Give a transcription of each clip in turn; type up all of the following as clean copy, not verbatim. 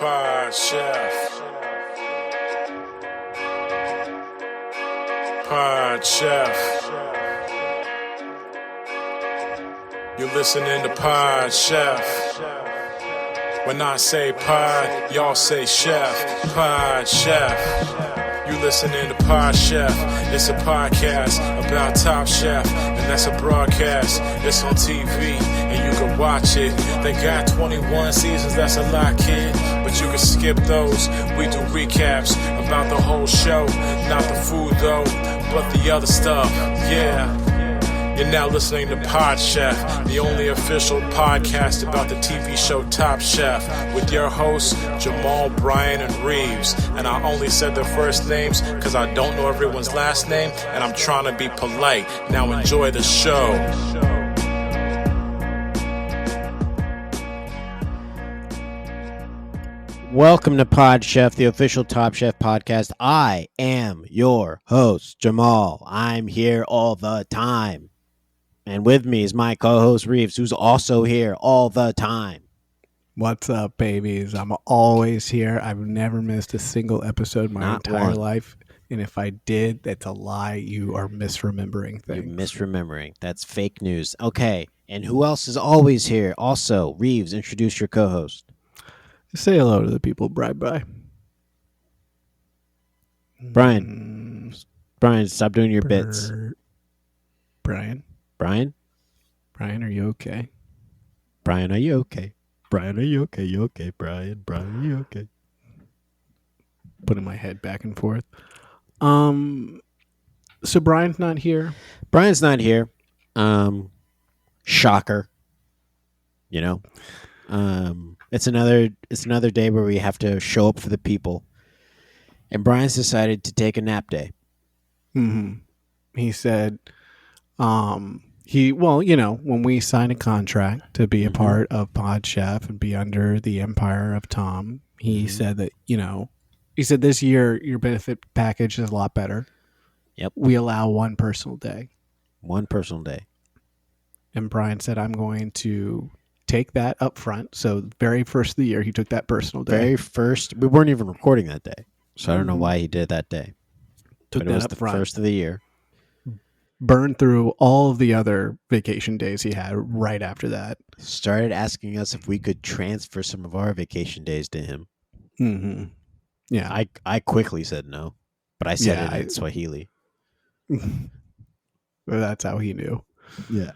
Pod Chef. Pod Chef. You listening to Pod Chef. When I say pod, y'all say chef. Pod Chef. You listening to Pod Chef. It's a podcast about Top Chef, and that's a broadcast. It's on TV, and you can watch it. They got 21 seasons, that's a lot, kid. But you can skip those. We do recaps about the whole show. Not the food, though, but the other stuff. Yeah. You're now listening to Pod Chef, the only official podcast about the TV show Top Chef, with your hosts, Jamal, Bryan, and Reeves. And I only said their first names because I don't know everyone's last name, and I'm trying to be polite. Now enjoy the show. Welcome to Pod Chef, the official Top Chef podcast. I am your host, Jamal. I'm here all the time. And with me is my co-host, Reeves, who's also here all the time. What's up, babies? I'm always here. I've never missed a single episode my entire life. And if I did, that's a lie. You are misremembering things. You're misremembering. That's fake news. Okay. And who else is always here? Also, Reeves, introduce your co-host. Say hello to the people. Bye. Bryan, stop doing your bits. Bryan, are you okay? Bryan, are you okay? Bryan, are you okay? You okay, Bryan? Bryan, are you okay? Putting my head back and forth. So Bryan's not here. Bryan's not here. Shocker. You know. It's another day where we have to show up for the people. And Bryan's decided to take a nap day. Mm-hmm. He said, when we sign a contract to be a part of Pod Chef and be under the empire of Tom, he said that, he said this year your benefit package is a lot better. Yep. We allow one personal day. One personal day. And Bryan said, I'm going to take that up front. So very first of the year, he took that personal day. Very first. We weren't even recording that day. So I don't know why he did that day. Took but that it was up the front. First of the year. Burned through all of the other vacation days he had right after that. Started asking us if we could transfer some of our vacation days to him. Mm-hmm. Yeah. I quickly said no, but I said it in Swahili. Well, that's how he knew. Yeah.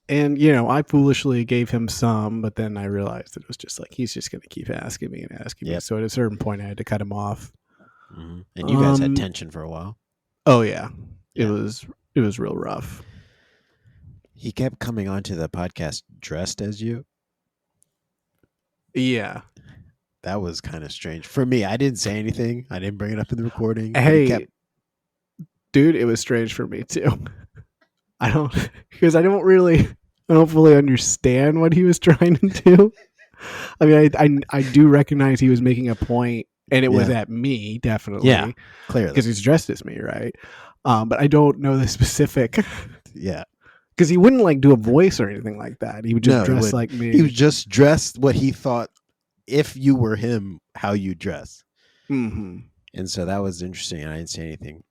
And, I foolishly gave him some, but then I realized that it was just like, he's just going to keep asking me. So at a certain point, I had to cut him off. Mm-hmm. And you guys had tension for a while. Oh, yeah. It was real rough. He kept coming onto the podcast dressed as you. Yeah. That was kind of strange. For me, I didn't say anything. I didn't bring it up in the recording. Hey, dude, it was strange for me, too. I don't fully understand what he was trying to do. I mean, I do recognize he was making a point, and it was at me, definitely. Yeah, clearly. Because he's dressed as me, right? But I don't know the specific. Yeah. Because he wouldn't, do a voice or anything like that. He would just dress like me. He was just dressed what he thought, if you were him, how you dress. Mm-hmm. And so that was interesting, and I didn't say anything.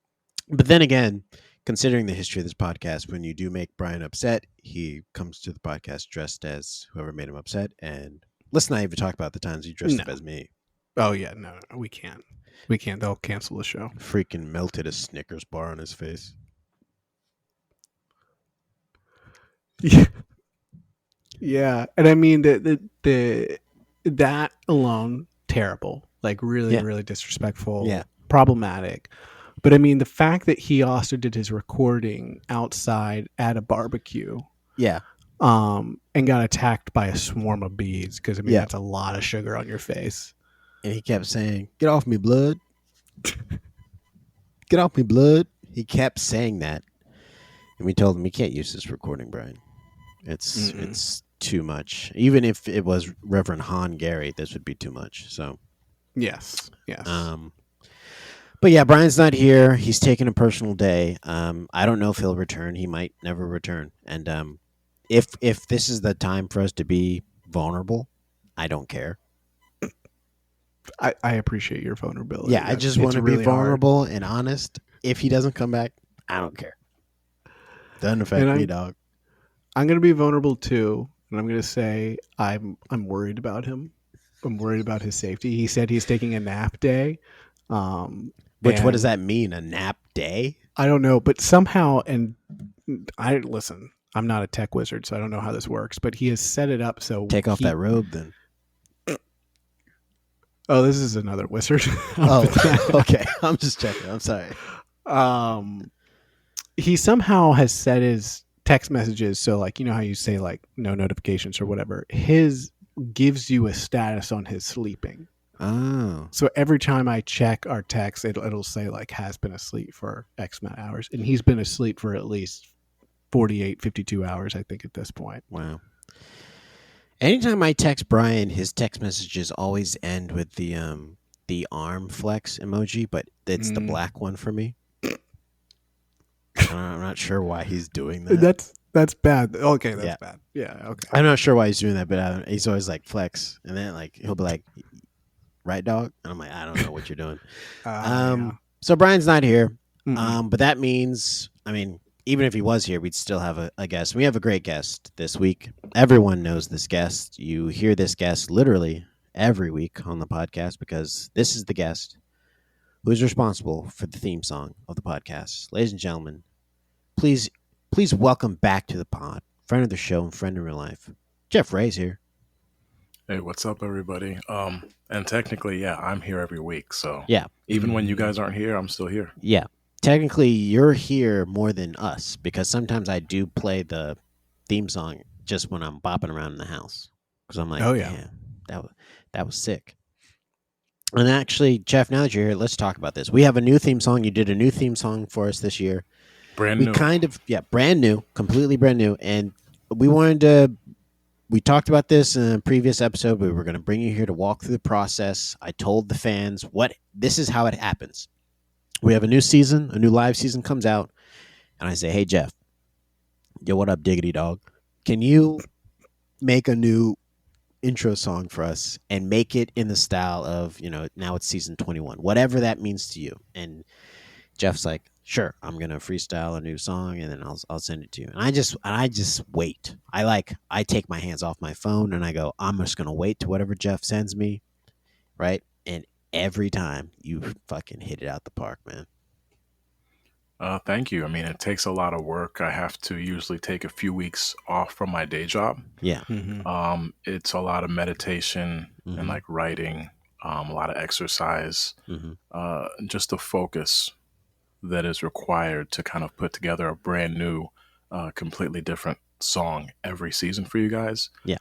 But then again, considering the history of this podcast, when you do make Bryan upset, he comes to the podcast dressed as whoever made him upset. And let's not even talk about the times he dressed up as me. Oh, yeah. No, we can't. We can't. They'll cancel the show. Freaking melted a Snickers bar on his face. Yeah. Yeah. And I mean, that alone, terrible. Really disrespectful. Yeah. Problematic. But I mean, the fact that he also did his recording outside at a barbecue. Yeah. And got attacked by a swarm of bees. Because, I mean, that's a lot of sugar on your face. And he kept saying, "Get off me, blood. Get off me, blood." He kept saying that. And we told him, "You can't use this recording, Bryan. It's too much. Even if it was Reverend Han Gary, this would be too much." So, yes. But yeah, Bryan's not here. He's taking a personal day. I don't know if he'll return. He might never return. And if this is the time for us to be vulnerable, I don't care. I appreciate your vulnerability. Yeah, I just want to be vulnerable and honest. If he doesn't come back, I don't care. Doesn't affect me, dog. I'm going to be vulnerable too, and I'm going to say I'm worried about him. I'm worried about his safety. He said he's taking a nap day. What does that mean? A nap day? I don't know, but somehow, and I'm not a tech wizard, so I don't know how this works, but he has set it up so take off that robe then. Oh, this is another wizard. Okay. I'm just checking. I'm sorry. He somehow has set his text messages so, like, you know how you say like no notifications or whatever. His gives you a status on his sleeping. Oh. So every time I check our text, it'll say like has been asleep for X amount of hours, and he's been asleep for at least 48, 52 hours, I think, at this point. Wow. Anytime I text Bryan, his text messages always end with the arm flex emoji, but it's the black one for me. I'm not sure why he's doing that. That's bad. Okay, that's bad. Yeah, okay. I'm not sure why he's doing that, but he's always like flex, and then like he'll be like, "Right, dog," and I'm like, "I don't know what you're doing." So Bryan's not here, but that means, I mean, even if he was here, we'd still have a guest. We have a great guest this week. Everyone knows this guest. You hear this guest literally every week on the podcast because this is the guest who is responsible for the theme song of the podcast. Ladies and gentlemen, please welcome back to the pod, friend of the show and friend in real life, Jeff Ray's here. Hey, what's up, everybody? And technically, I'm here every week. So yeah, even when you guys aren't here, I'm still here. Yeah. Technically, you're here more than us because sometimes I do play the theme song just when I'm bopping around in the house because I'm like, that was sick. And actually, Jeff, now that you're here, let's talk about this. We have a new theme song. You did a new theme song for us this year. Brand new. Brand new, completely brand new. And we talked about this in a previous episode. We were going to bring you here to walk through the process. I told the fans this is how it happens. We have a new season, a new live season comes out, and I say, hey, Jeff, yo, what up, diggity dog? Can you make a new intro song for us and make it in the style of, now it's season 21, whatever that means to you? And Jeff's like, sure, I'm going to freestyle a new song, and then I'll send it to you. And I just wait. I take my hands off my phone, and I go, I'm just going to wait to whatever Jeff sends me, right? And every time you fucking hit it out the park, man. Thank you. I mean, it takes a lot of work. I have to usually take a few weeks off from my day job. Yeah. Mm-hmm. It's a lot of meditation and like writing, a lot of exercise, just the focus that is required to kind of put together a brand new, completely different song every season for you guys. Yeah.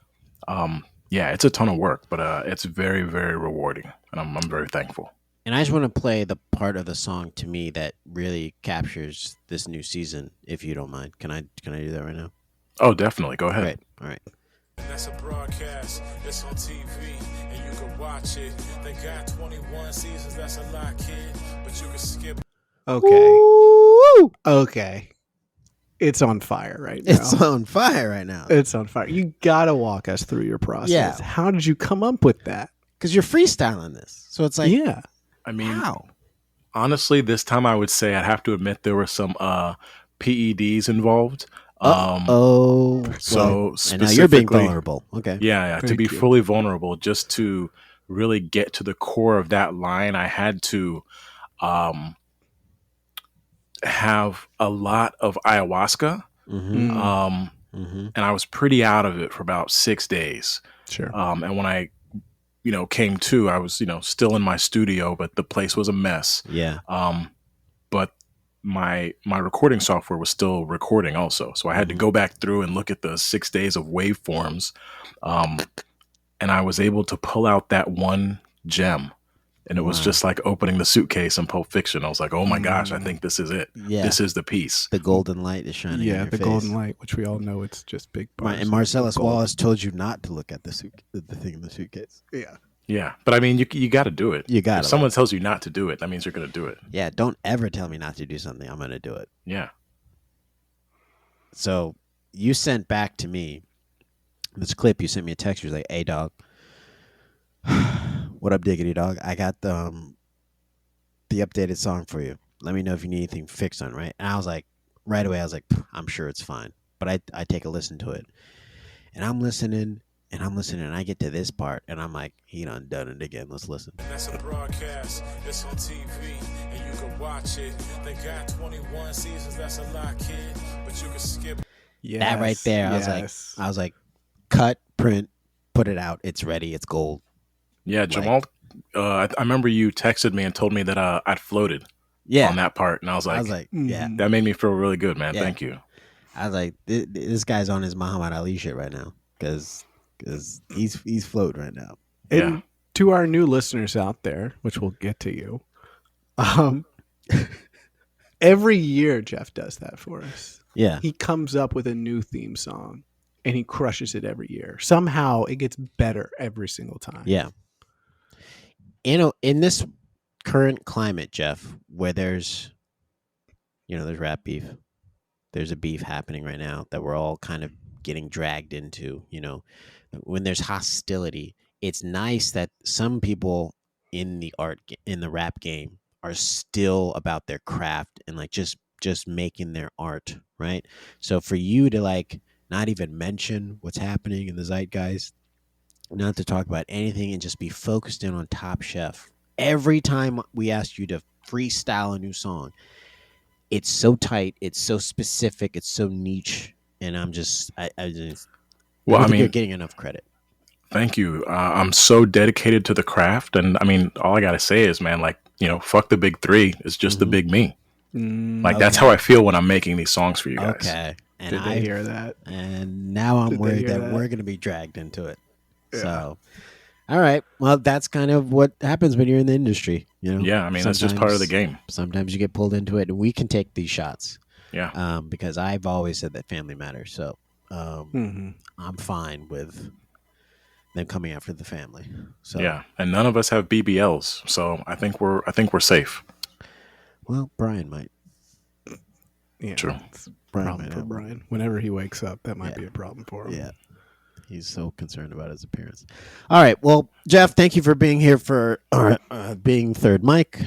It's a ton of work, but it's very, very rewarding, and I'm very thankful. And I just want to play the part of the song to me that really captures this new season, if you don't mind. Can I do that right now? Oh, definitely. Go ahead. Great. All right. That's a broadcast. It's on TV, and you can watch it. They got 21 seasons. That's a lot, kid. But you can skip. Okay. Woo! Okay. It's on fire right now. It's on fire right now. It's on fire. You got to walk us through your process. Yeah. How did you come up with that? Because you're freestyling this. So it's like, yeah. I mean, how? Honestly, this time I would say I'd have to admit there were some PEDs involved. So and now you're being vulnerable. Okay. Yeah. To be fully vulnerable, just to really get to the core of that line, I had to have a lot of ayahuasca. And I was pretty out of it for about 6 days. Sure. And when I came to, I was, still in my studio, but the place was a mess. Yeah. But my recording software was still recording also. So I had to go back through and look at the 6 days of waveforms. And I was able to pull out that one gem. And it was just like opening the suitcase in Pulp Fiction. I was like, oh my gosh, I think this is it. Yeah. This is the piece. The golden light is shining in your face. Golden light, which we all know it's just big bars. And Marcellus Wallace told you not to look at the thing in the suitcase. Yeah. Yeah. But I mean, you got to do it. You got to. If someone tells you not to do it, that means you're going to do it. Yeah. Don't ever tell me not to do something. I'm going to do it. Yeah. So you sent back to me this clip. You sent me a text. You was like, hey, dog, What up, Diggity Dog? I got the updated song for you. Let me know if you need anything fixed on it, right? And I was like, right away, I was like, I'm sure it's fine. But I take a listen to it. And I'm listening, and I get to this part, and I'm like, he done it again. Let's listen. That's a broadcast. It's on TV, and you can watch it. They got 21 seasons. That's a lot, kid. But you can skip. That right there, I was like, cut, print, put it out. It's ready. It's gold. Yeah, Jamal. I remember you texted me and told me that I'd floated. Yeah, on that part, and I was like, yeah, that made me feel really good, man. Yeah. Thank you. I was like, this guy's on his Muhammad Ali shit right now because he's floating right now. And Yeah. to our new listeners out there, which we'll get to you, every year Jeff does that for us. Yeah, He comes up with a new theme song, and he crushes it every year. Somehow, it gets better every single time. yeah. In this current climate, Jeff, where there's rap beef, there's a beef happening right now that we're all kind of getting dragged into. When there's hostility, it's nice that some people in the rap game are still about their craft and like just making their art, right? So for you to like not even mention what's happening in the zeitgeist, not to talk about anything and just be focused in on Top Chef. Every time we ask you to freestyle a new song, it's so tight, it's so specific, it's so niche, and I don't think you're getting enough credit. Thank you. I'm so dedicated to the craft, and I mean, all I gotta say is, man, like, fuck the big three. It's just the big me. Like that's how I feel when I'm making these songs for you guys. Okay, and Did they hear that? And now I'm worried that we're gonna be dragged into it. Yeah. So, all right. Well, that's kind of what happens when you're in the industry. Yeah, I mean, that's just part of the game. Sometimes you get pulled into it, and we can take these shots. Yeah. Because I've always said that family matters. So, I'm fine with them coming after the family. So Yeah, and none of us have BBLs, so I think we're safe. Well, Bryan might. Yeah, True. it's a Bryan problem might for have one. Bryan. Whenever he wakes up, that might Yeah. be a problem for him. Yeah. He's so concerned about his appearance. All right. Well, Jeff, thank you for being here for being third mic.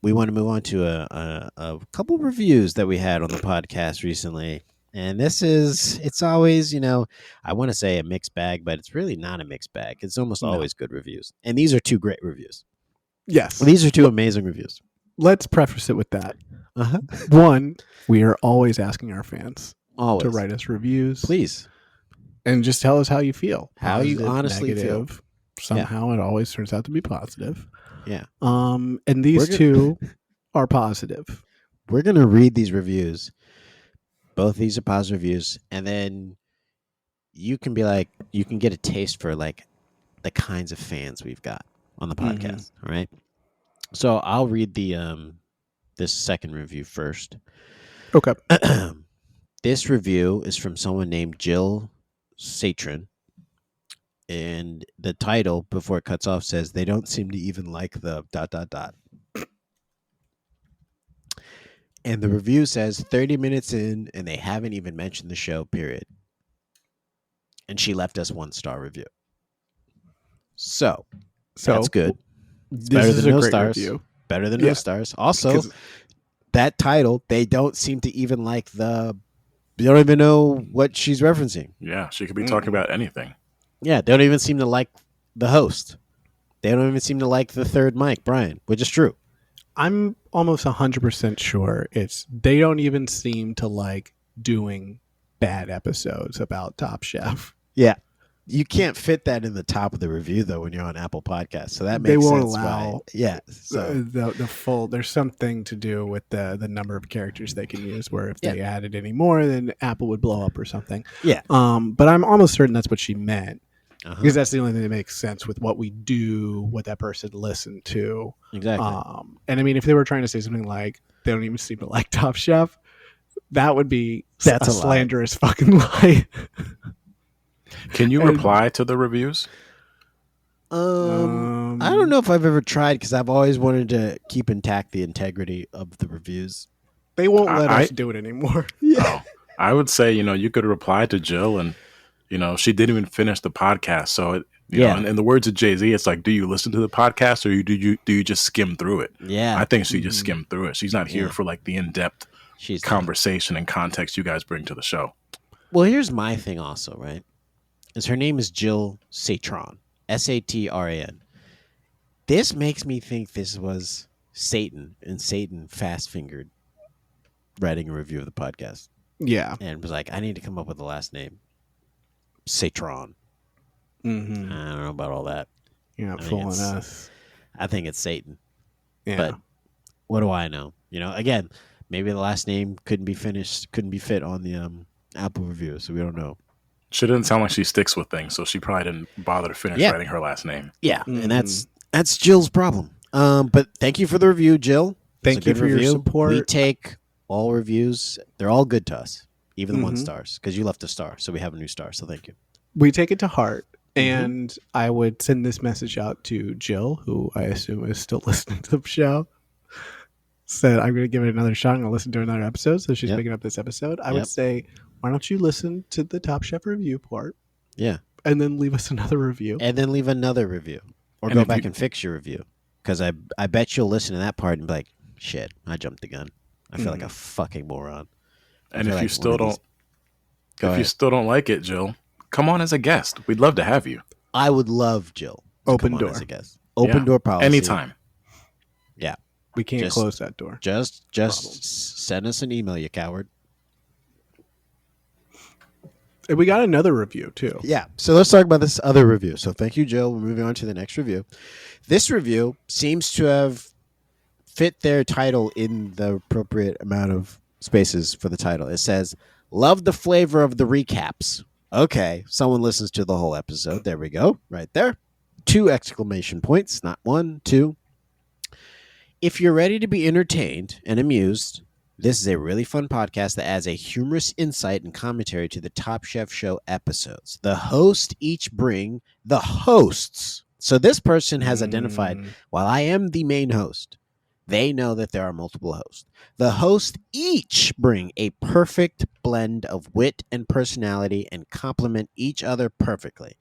We want to move on to a couple reviews that we had on the podcast recently. And it's always, I want to say a mixed bag, but it's really not a mixed bag. It's almost always good reviews. And these are two great reviews. Yes. These are two amazing reviews. Let's preface it with that. Uh-huh. One, we are always asking our fans Always. to write us reviews. Please. And just tell us how you feel. How you Positive, honestly feel. negative. Somehow it always turns out to be positive. Yeah. And these two are positive. We're going to read these reviews. Both of these are positive reviews. And then you can be like, you can get a taste for like the kinds of fans we've got on the podcast. All right. So I'll read this second review first. Okay. This review is from someone named Jill Satron. And the title, before it cuts off, says, they don't seem to even like the ... And the review says 30 minutes in, and they haven't even mentioned the show, period. And she left us 1-star review. So that's good. It's This better is than a no great stars. review. Better than no stars. Also, 'Cause- that title, they don't seem to even like they don't even know what she's referencing. Yeah, she could be talking about anything. Yeah, they don't even seem to like the host. They don't even seem to like the third mic, Bryan, which is true. I'm almost 100% sure they don't even seem to like doing bad episodes about Top Chef. Yeah. You can't fit that in the top of the review, though, when you're on Apple Podcasts. So that makes They won't sense. allow Yeah. So the full. There's something to do with the number of characters they can use. Where if they added any more, then Apple would blow up or something. Yeah. But I'm almost certain that's what she meant. Uh-huh. Because that's the only thing that makes sense with what we do, what that person listened to. Exactly. And I mean, if they were trying to say something like they don't even seem to like Top Chef, that would be That's a a lie. slanderous fucking lie. Can you reply to the reviews? I don't know if I've ever tried because I've always wanted to keep intact the integrity of the reviews. They won't let us do it anymore. Yeah. I would say, you could reply to Jill and, she didn't even finish the podcast. So You know, in the words of Jay-Z, it's like, do you listen to the podcast or do you just skim through it? Yeah. I think she just skimmed through it. She's not here for like the in-depth conversation and context you guys bring to the show. Well, here's my thing also, right? Is her name is Jill Satran, Satran. This makes me think this was Satan, and Satan fast-fingered writing a review of the podcast. Yeah. And was like, I need to come up with the last name. Satran. Mm-hmm. I don't know about all that. You're not fooling us. I think it's Satan. Yeah. But what do I know? You know, again, maybe the last name couldn't be fit on the Apple review, so we don't know. She didn't sound like she sticks with things, so she probably didn't bother to finish writing her last name. Yeah, and that's Jill's problem. But thank you for the review, Jill. Thank you for your support. We take all reviews. They're all good to us, even the 1 stars, because you left a star, so we have a new star, so thank you. We take it to heart. And I would send this message out to Jill, who I assume is still listening to the show. Said, I'm going to give it another shot. I'm going to listen to another episode. So she's picking up this episode. I would say, why don't you listen to the Top Chef review part? Yeah. And then leave us another review. And then leave another review. Or go back and fix your review. Because I bet you'll listen to that part and be like, shit, I jumped the gun. I feel like a fucking moron. And if you still don't like it, Jill, come on as a guest. We'd love to have you. I would love Jill. Open door as a guest. Open door policy. Anytime. Yeah. We can't close that door. Just send us an email, you coward. And we got another review, too. Yeah. So let's talk about this other review. So thank you, Jill. We're moving on to the next review. This review seems to have fit their title in the appropriate amount of spaces for the title. It says, love the flavor of the recaps. Okay, someone listens to the whole episode. There we go, right there. 2 exclamation points, not 1, 2. If you're ready to be entertained and amused, this is a really fun podcast that adds a humorous insight and commentary to the Top Chef Show episodes. The hosts each bring the hosts. So this person has identified, while I am the main host, they know that there are multiple hosts. The hosts each bring a perfect blend of wit and personality and complement each other perfectly.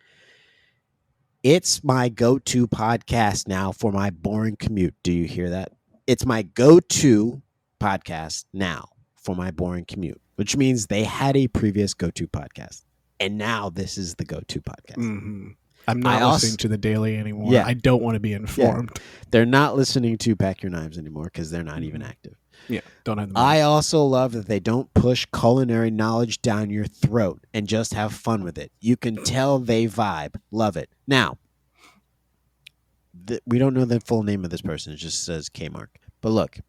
It's my go-to podcast now for my boring commute. Do you hear that? It's my go-to podcast now for my boring commute, which means they had a previous go-to podcast. And now this is the go-to podcast. Mm-hmm. I'm not listening to the Daily anymore. Yeah. I don't want to be informed. Yeah. They're not listening to Pack Your Knives anymore because they're not even active. Yeah, don't have the I also love that they don't push culinary knowledge down your throat and just have fun with it. You can tell they vibe. Love it. Now, we don't know the full name of this person. It just says Kmark. But look,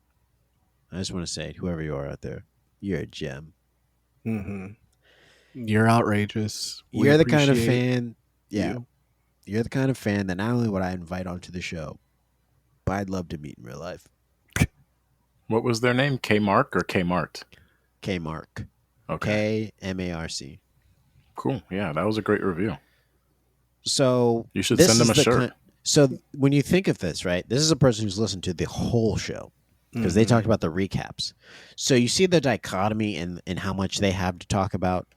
I just want to say, whoever you are out there, you're a gem. Mm-hmm. You're outrageous. You're the kind of fan. Yeah. You. You're the kind of fan that not only would I invite onto the show, but I'd love to meet in real life. What was their name? Kmark or Kmart? Kmark. Okay. Kmarc. Cool. Yeah, that was a great review. So you should send them a shirt. So when you think of this, right, this is a person who's listened to the whole show because they talked about the recaps. So you see the dichotomy in how much they have to talk about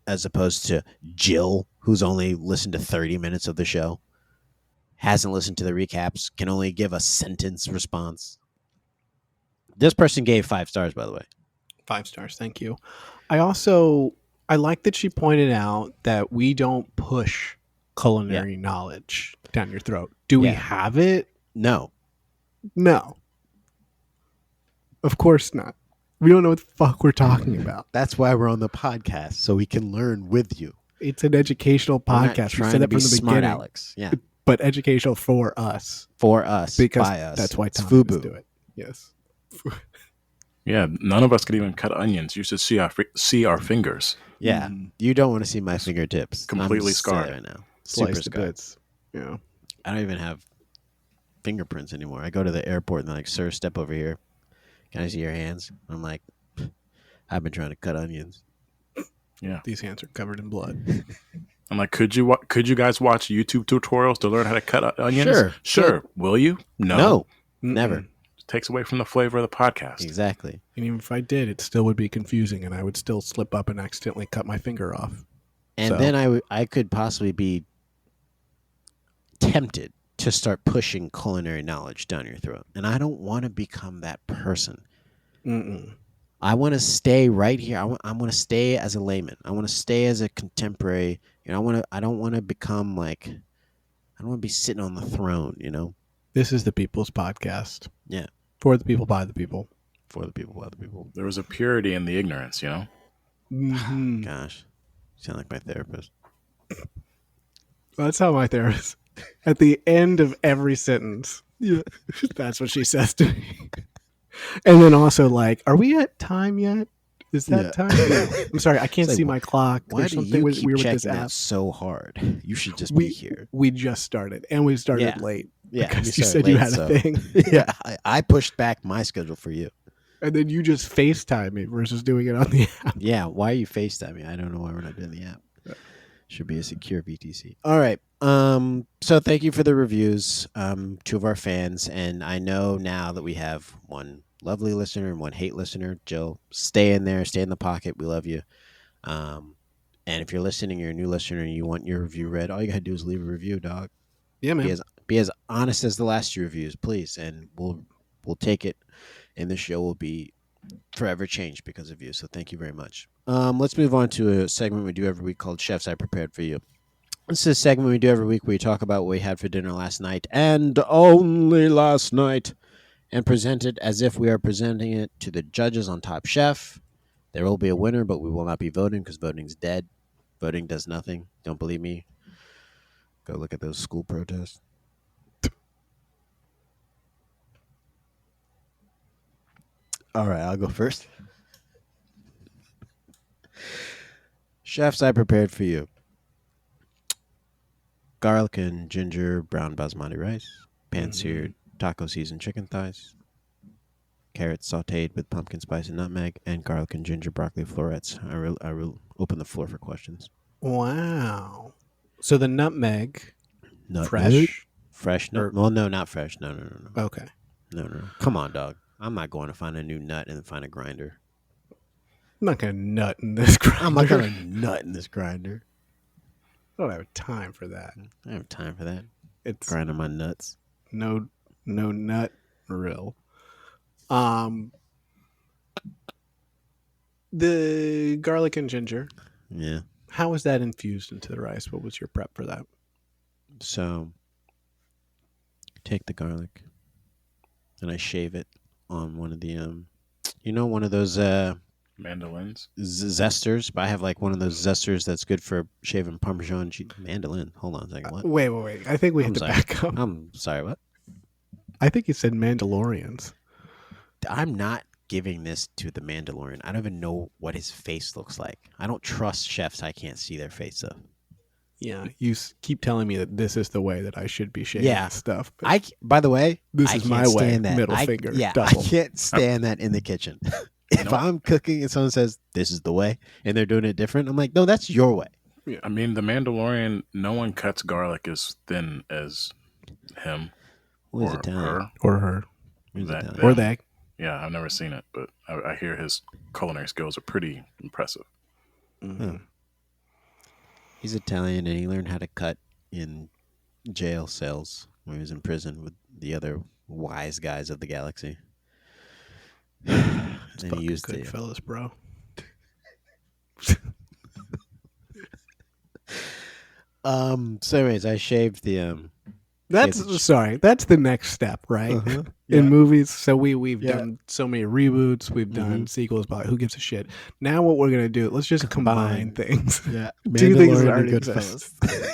as opposed to Jill, who's only listened to 30 minutes of the show, hasn't listened to the recaps, can only give a sentence response. This person gave 5 stars, by the way. 5 stars. Thank you. I like that she pointed out that we don't push culinary knowledge down your throat. Do we have it? No. No. Of course not. We don't know what the fuck we're talking about. That's why we're on the podcast, so we can learn with you. It's an educational podcast. We said that from the smart, beginning. Alex. Yeah. But educational for us. For us. Because by us. that's why Tom Fubu. do it. Yes. Yeah, none of us could even cut onions. You should see our fingers. Yeah. You don't want to see my fingertips. Completely scarred right now. Super Super scarred. bits. Yeah. I don't even have fingerprints anymore. I go to the airport and they're like, sir, step over here. Can I see your hands? I'm like, I've been trying to cut onions. Yeah. These hands are covered in blood. I'm like, could you guys watch YouTube tutorials to learn how to cut onions? Sure. Will you? No. Never. It takes away from the flavor of the podcast. Exactly. And even if I did, it still would be confusing and I would still slip up and accidentally cut my finger off. And then I could possibly be tempted to start pushing culinary knowledge down your throat. And I don't want to become that person. Mm-mm. I want to stay right here. I want to stay as a layman. I want to stay as a contemporary. You know, I don't want to become like, I don't want to be sitting on the throne, you know? This is the People's Podcast. Yeah. For the people, by the people. For the people, by the people. There was a purity in the ignorance, you know? Mm-hmm. Gosh. You sound like my therapist. That's how my therapist, at the end of every sentence, that's what she says to me. And then also like, are we at time yet? Is that time? No. I'm sorry, I can't It's like, see my clock. Why There's do something you weird keep with checking this that app. so hard? You should just be here. We just started, and we started Yeah. late. Yeah, because we you started said you late, had so- a thing. Yeah, I pushed back my schedule for you. And then you just FaceTime me versus doing it on the app. Yeah, why are you FaceTiming? I don't know why we're not doing the app. Should be a secure VTC. All right. So thank you for the reviews, two of our fans, and I know now that we have one lovely listener and one hate listener. Jill, stay in there, stay in the pocket. We love you. And if you're listening, you're a new listener and you want your review read, all you gotta do is leave a review, dog. Yeah, man. Be as honest as the last two reviews, please, and we'll take it. And the show will be forever changed because of you. So thank you very much. Let's move on to a segment we do every week called Chefs I Prepared for You. This is a segment we do every week where we talk about what we had for dinner last night and only last night and present it as if we are presenting it to the judges on Top Chef. There will be a winner, but we will not be voting because voting's dead. Voting does nothing. Don't believe me? Go look at those school protests. All right, I'll go first. Chefs I prepared for you. Garlic and ginger brown basmati rice. Pan-seared taco seasoned chicken thighs. Carrots sauteed with pumpkin spice and nutmeg. And garlic and ginger broccoli florets. I will open the floor for questions. Wow. So the nutmeg, Nutmeg? fresh? Fresh? No, Or- well, no, not fresh. No. Okay. No. Come on, dog. I'm not going to find a new nut and then find a grinder. I'm not going to nut in this grinder. I'm not going to nut in this grinder. I don't have time for that. I don't have time for that. It's Grinding my nuts. no nut real. The garlic and ginger. Yeah. How was that infused into the rice? What was your prep for that? So, take the garlic, and I shave it on one of the one of those Mandolins. zesters. But I have like one of those zesters that's good for shaving Parmesan cheese. Mandolin. Hold on a second. What? Wait. I think we have I'm to sorry. back up. I'm sorry. What? I think you said Mandalorians. I'm not giving this to the Mandalorian. I don't even know what his face looks like. I don't trust chefs I can't see their face of. Yeah, you keep telling me that this is the way that I should be shaving stuff. But By the way, This I is can't my way, stand that. middle finger, Yeah, double. I can't stand that in the kitchen. If I'm cooking and someone says this is the way and they're doing it different, I'm like, no, that's your way. I mean, the Mandalorian, no one cuts garlic as thin as him What is or Italian? her. or her What is That- Italian? or they. Yeah, I've never seen it, but I hear his culinary skills are pretty impressive. Oh. He's Italian and he learned how to cut in jail cells when he was in prison with the other wise guys of the galaxy. And he used good the fellas, bro. So anyways, I shaved the That's sorry. That's the next step, right? Uh-huh. In movies, so we've Yeah. done so many reboots, we've done sequels, but who gives a shit? Now what we're gonna do? Let's just combine things. Yeah, Two things that Mandalorian already and exist. That'd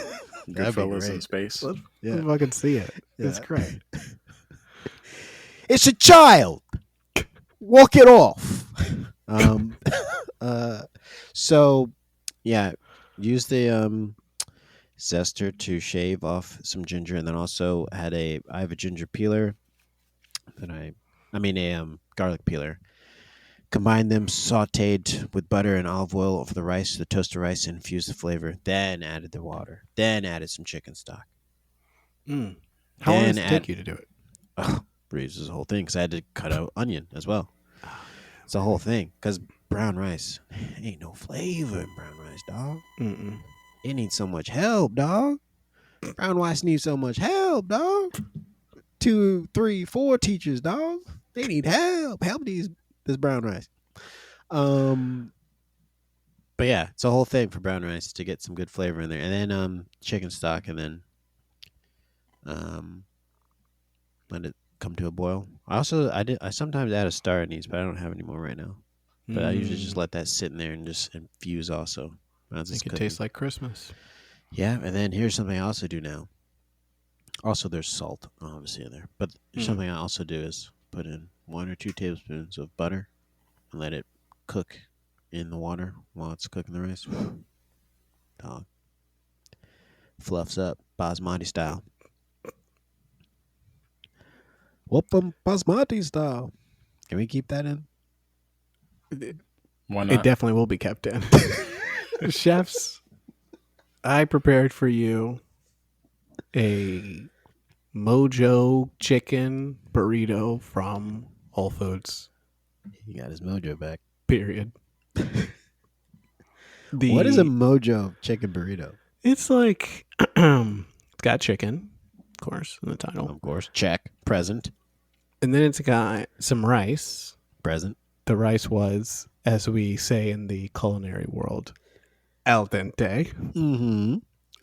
be Goodfellas in great. space. Let's Yeah. fucking see it. It's Yeah. great. It's a child. Walk it off. So yeah, use the zester to shave off some ginger, and then also I have a ginger peeler that a garlic peeler. Combine them, sauteed with butter and olive oil over the rice, the toasted rice, and infused the flavor. Then added the water. Then added some chicken stock. How long Then does it take you to do it? Oh, Reeves is the whole thing because I had to cut out onion as well. It's the whole thing because brown rice ain't no flavor in brown rice, dog. Mm-mm. It needs so much help, dog. Brown rice needs so much help, dog. 2, 3, 4 teachers, dog. They need help. Help this brown rice. But yeah, it's a whole thing for brown rice to get some good flavor in there, and then chicken stock, and then let it come to a boil. I sometimes add a star anise, but I don't have any more right now. But I usually just let that sit in there and just infuse also. Make it taste like Christmas. Yeah, and then here's something I also do now. Also, there's salt, obviously, in there. But something I also do is put in 1 or 2 tablespoons of butter and let it cook in the water while it's cooking the rice. Dog. Fluffs up, basmati style. Whoop 'em, basmati style. Can we keep that in? Why not? It definitely will be kept in. Chefs, I prepared for you a Mojo chicken burrito from Whole Foods. He got his mojo back. Period. What is a Mojo chicken burrito? It's like it's got chicken, of course, in the title. Of course. Check. Present. And then it's got some rice. Present. The rice was, as we say in the culinary world, al dente,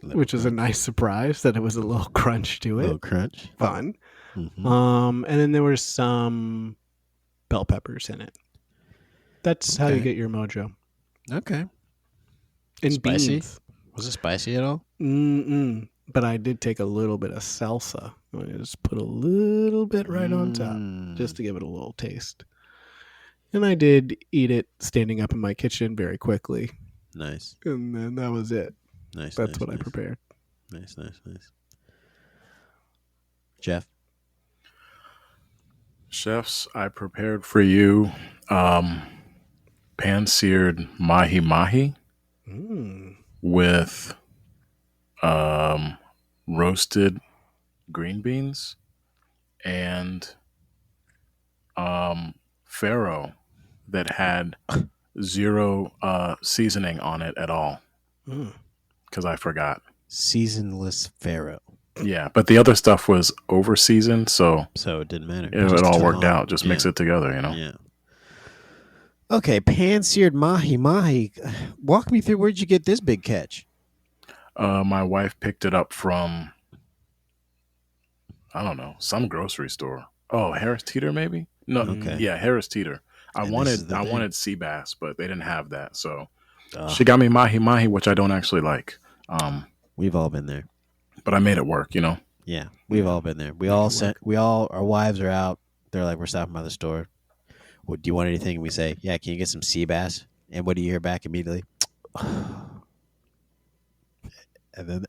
which is a nice surprise that it was a little crunch to it. A little crunch. Fun. And then there were some bell peppers in it. That's how you get your mojo. Okay. And Spicy? beans. Was it spicy at all? But I did take a little bit of salsa. I just put a little bit right on top just to give it a little taste. And I did eat it standing up in my kitchen very quickly. Nice. And then that was it. Nice. That's nice, what nice. I prepared. Nice. Jeff? Chefs, I prepared for you pan-seared mahi-mahi with roasted green beans and farro that had zero seasoning on it at all because I forgot. Seasonless farro. Yeah, but the other stuff was over seasoned, so it didn't matter. it all worked out. Just mix it together, Yeah. Okay, pan-seared mahi-mahi. Walk me through, where'd you get this big catch? My wife picked it up from, I don't know, some grocery store. Oh, Harris Teeter maybe? No, Okay. Yeah, Harris Teeter. I And wanted sea bass, but they didn't have that, so she got me mahi-mahi, which I don't actually like. We've all been there. But I made it work, you know? Yeah, we've all been there. Our wives are out. They're like, we're stopping by the store. What, do you want anything? And we say, yeah, can you get some sea bass? And what do you hear back immediately? And then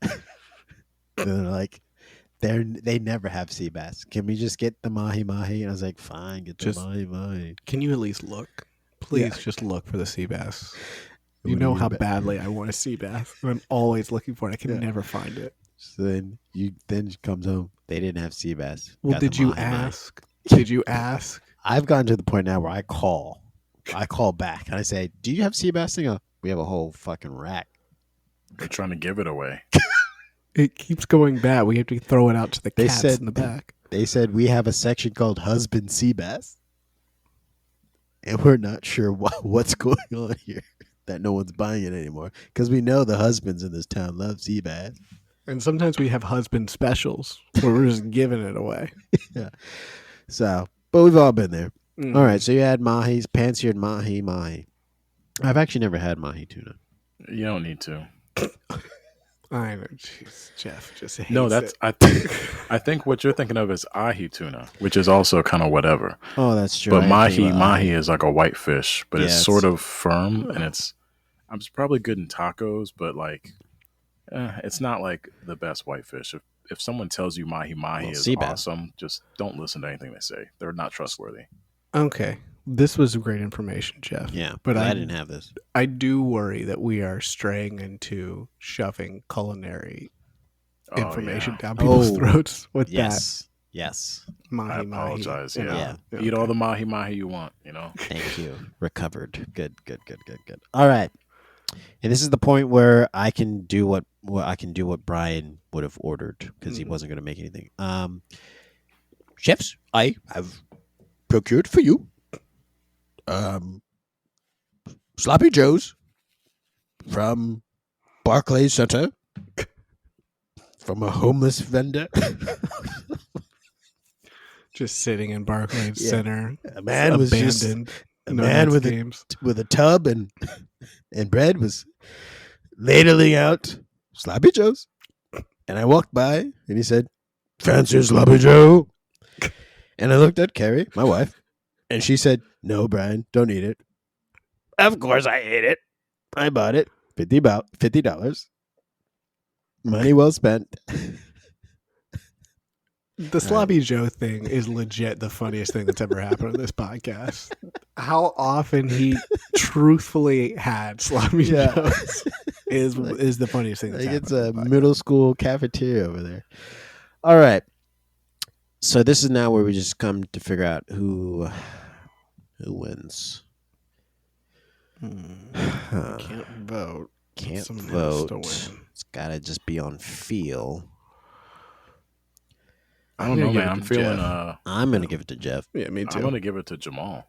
they're like, they never have sea bass. Can we just get the mahi-mahi? And I was like, fine, get the mahi-mahi. Can you at least look? Please just look for the sea bass. You know how badly I want a sea bass. I'm always looking for it. I can never find it. So then she comes home. They didn't have sea bass. Well, Got the did you mahi-mahi. ask? Did you ask? I've gotten to the point now where I call back and I say, "Do you have sea bass?" They go, "We have a whole fucking rack." They're trying to give it away. It keeps going bad. We have to throw it out to the They cats said- in the back. They said we have a section called husband sea bass, and we're not sure what's going on here. That no one's buying it anymore because we know the husbands in this town love sea bass. And sometimes we have husband specials where we're just giving it away. Yeah. So, but we've all been there. All right. So you had mahi's, pan-seared mahi. I've actually never had mahi tuna. You don't need to. I know, jeez, Jeff just hates No, that's it. I think what you're thinking of is ahi tuna, which is also kind of whatever. Oh, that's true. But I actually love mahi is like a white fish, but Yeah, it's sort of firm and it's probably good in tacos, but like it's not like the best white fish. If someone tells you mahi is sea bass. awesome, just don't listen to anything they say. They're not trustworthy. Okay. This was great information, Jeff. Yeah, but I didn't have this. I do worry that we are straying into shoving culinary information down people's throats with Yes. I apologize. Yeah. Yeah. Eat all the mahi you want, you know. Thank you. Recovered. Good. All right. And this is the point where I can do what Bryan would have ordered because he wasn't going to make anything. Chefs, I have procured for you sloppy joes from Barclays Center from a homeless vendor. Just sitting in Barclays Yeah. Center. A man was just abandoned. a No man nuts with games. a tub and bread was ladling out sloppy joes. And I walked by and he said, "Fancy a sloppy joe?" And I looked at Carrie, my wife, and she said, "No, Bryan, don't eat it." Of course I ate it. I bought it. $50. Money well spent. The Sloppy Joe thing is legit the funniest thing that's ever happened on this podcast. How often he truthfully had Sloppy Joes is the funniest thing that's Like happened. it's a middle school cafeteria over there. All right. So this is now where we just come to figure out who wins. Can't vote. Can't Someone vote. has to win. It's gotta just be on feel. I don't know, man. I'm feeling. I'm gonna give it to Jeff. Yeah, me too. I'm gonna give it to Jamal.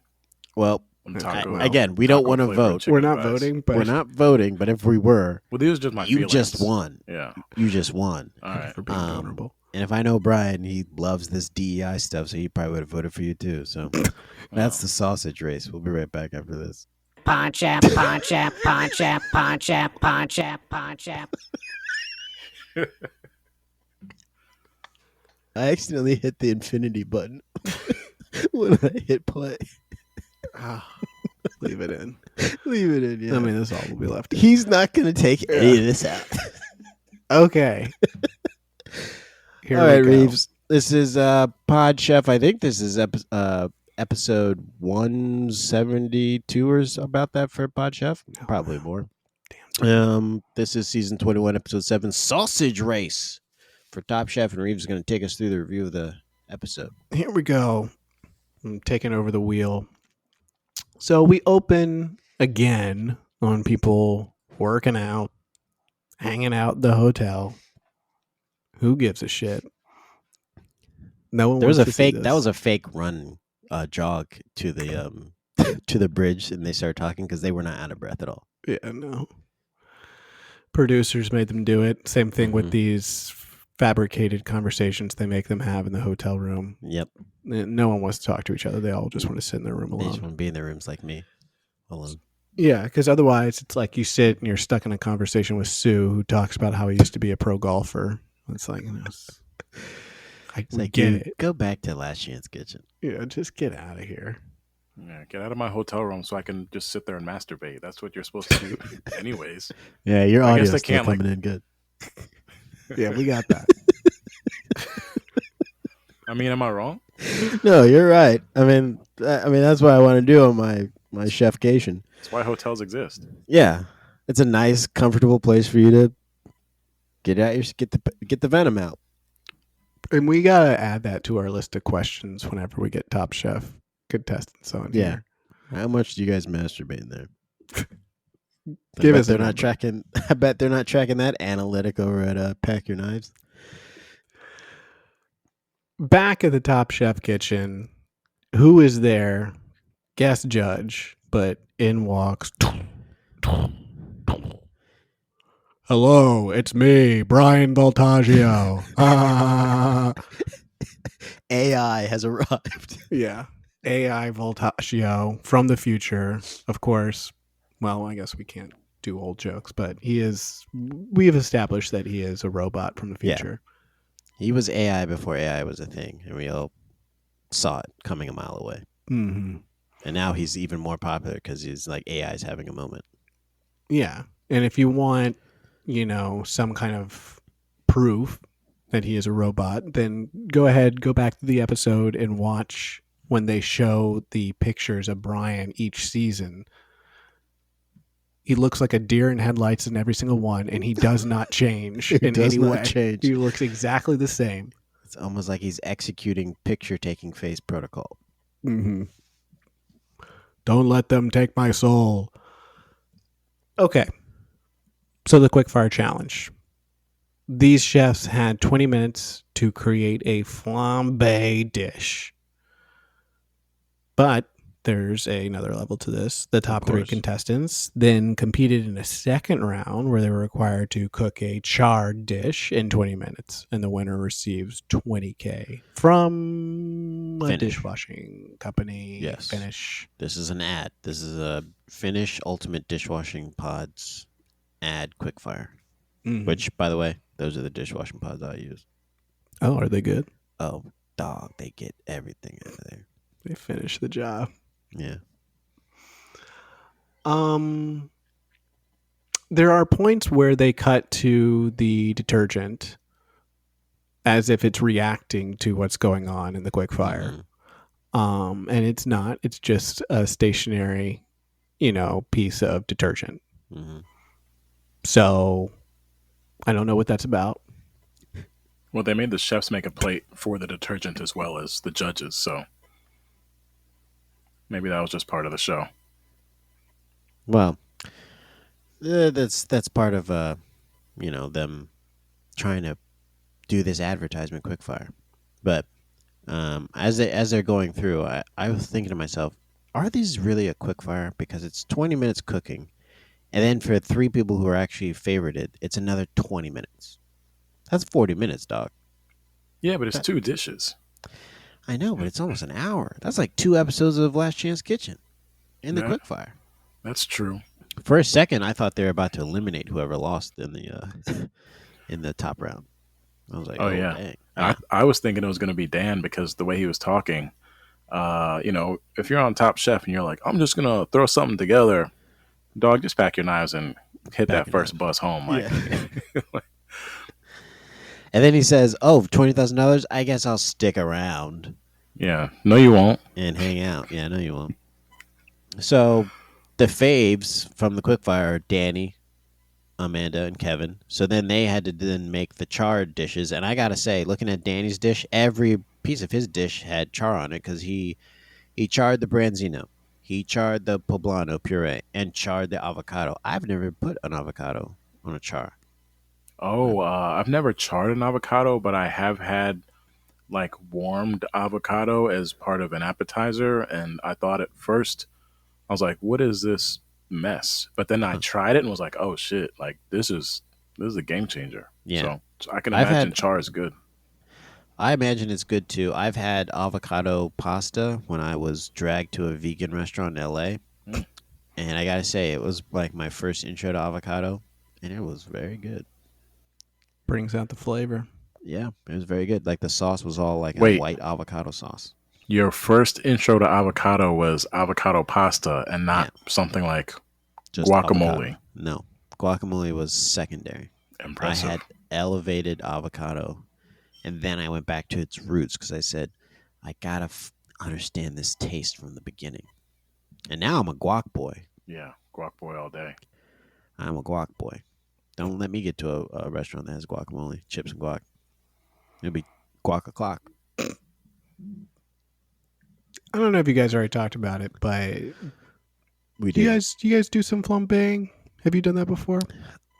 Well, Taco, again, we don't want to flavored vote. chicken We're not thighs. voting, but We're not voting, but if we were, Well, these are just my you feelings. just won. Yeah. You just won. All right. for being vulnerable. And if I know Bryan, he loves this DEI stuff, so he probably would have voted for you too. So that's the sausage race. We'll be right back after this. Punch up, punch up, punch up, punch up, punch up, punch up. I accidentally hit the infinity button when I hit play. Leave it in. Leave it in, yeah. I mean, this all will be left in. He's not going to take any of this out. Okay. Here All we right, go. Reeves. This is Pod Chef. I think this is episode 172 or about that for Pod Chef. Probably more. This is season 21, episode 7, Sausage Race for Top Chef, and Reeves is going to take us through the review of the episode. Here we go. I'm taking over the wheel. So we open again on people working out, hanging out at the hotel. Who gives a shit? No one. There was wants a to see fake. this. That was a fake run, jog to the to the bridge, and they started talking because they were not out of breath at all. Yeah, no. Producers made them do it. Same thing with these fabricated conversations they make them have in the hotel room. Yep. No one wants to talk to each other. They all just want to sit in their room They just alone. want to be in their rooms like me, alone. Yeah, because otherwise it's like you sit and you're stuck in a conversation with Sue, who talks about how he used to be a pro golfer. It's like, I Like, get dude, it. go back to Last Chance Kitchen. Yeah, just get out of here. Yeah. Get out of my hotel room so I can just sit there and masturbate. That's what you're supposed to do, anyways. Yeah, your I audio's guess they still can't, like- coming in good. Yeah, we got that. I mean, am I wrong? No, you're right. I mean, that's what I want to do on my chefcation. That's why hotels exist. Yeah, it's a nice, comfortable place for you to get the venom out. And we got to add that to our list of questions whenever we get Top Chef contestants on Yeah. here. How much do you guys masturbate in there? Give us a they're not number. tracking. I bet they're not tracking that analytic over at Pack Your Knives. Back at the Top Chef kitchen, who is there? Guest judge, but in walks. Hello, it's me, Bryan Voltaggio. AI has arrived. Yeah. AI Voltaggio from the future, of course. Well, I guess we can't do old jokes, but we have established that he is a robot from the Yeah. future. He was AI before AI was a thing, and we all saw it coming a mile away. Mm-hmm. And now he's even more popular because he's like AI's having a moment. Yeah. And if you want, some kind of proof that he is a robot, then go back to the episode and watch when they show the pictures of Bryan each season. He looks like a deer in headlights in every single one, and he does not change in does any not way. change. He looks exactly the same. It's almost like he's executing picture-taking face protocol. Mm-hmm. Don't let them take my soul. Okay. So the quickfire challenge. These chefs had 20 minutes to create a flambe dish. But there's another level to this. The top three course. contestants then competed in a second round where they were required to cook a charred dish in 20 minutes. And the winner receives $20K from a Finish. dishwashing company. Yes. Finish. This is an ad. This is a Finnish Ultimate Dishwashing Pods ad quickfire. Mhm. Which, by the way, those are the dishwashing pods I use. Oh, are they good? Oh, dog, they get everything out of there. They finish the job. Yeah. There are points where they cut to the detergent as if it's reacting to what's going on in the quickfire. Mhm. And it's not. It's just a stationary, piece of detergent. Mhm. So I don't know what that's about. Well, they made the chefs make a plate for the detergent as well as the judges, so maybe that was just part of the show. Well, that's part of them trying to do this advertisement quickfire. But as they're going through, I was thinking to myself, are these really a quickfire? Because it's 20 minutes cooking, and then for 3 people who are actually favorited, it's another 20 minutes. That's 40 minutes, dog. Yeah, but it's 2 dishes. I know, but it's almost an hour. That's like 2 episodes of Last Chance Kitchen in the Yeah. quickfire. That's true. For a second, I thought they were about to eliminate whoever lost in the in the top round. I was like, Oh, oh yeah. dang. I was thinking it was going to be Dan because the way he was talking, if you're on Top Chef and you're like, I'm just going to throw something together, dog, just pack your knives and hit Pack that your first knives. bus home. Like, And then he says, "Oh, $20,000. I guess I'll stick around yeah, no, you won't. and hang out." Yeah, no, you won't. So, the faves from the quickfire are Danny, Amanda, and Kevin. So then they had to then make the charred dishes. And I gotta say, looking at Danny's dish, every piece of his dish had char on it because he charred the branzino, he charred the poblano puree, and charred the avocado. I've never put an avocado on a char. Oh, I've never charred an avocado, but I have had like warmed avocado as part of an appetizer. And I thought at first, I was like, what is this mess? But then I tried it and was like, oh shit, like this is a game changer. Yeah. So I can I've imagine had- char is good. I imagine it's good too. I've had avocado pasta when I was dragged to a vegan restaurant in LA. Mm. And I gotta say, it was like my first intro to avocado, and it was very good. Brings out the flavor. Yeah, it was very good. Like the sauce was all like a Wait. white avocado sauce. Your first intro to avocado was avocado pasta and not something like Just guacamole. avocado. No, guacamole was secondary. Impressive. I had elevated avocado, and then I went back to its roots because I said, I gotta understand this taste from the beginning. And now I'm a guac boy. Yeah, guac boy all day. I'm a guac boy. Don't let me get to a restaurant that has guacamole, chips and guac. It'll be guac o'clock. I don't know if you guys already talked about it, but We do you guys do some flambeing? Have you done that before?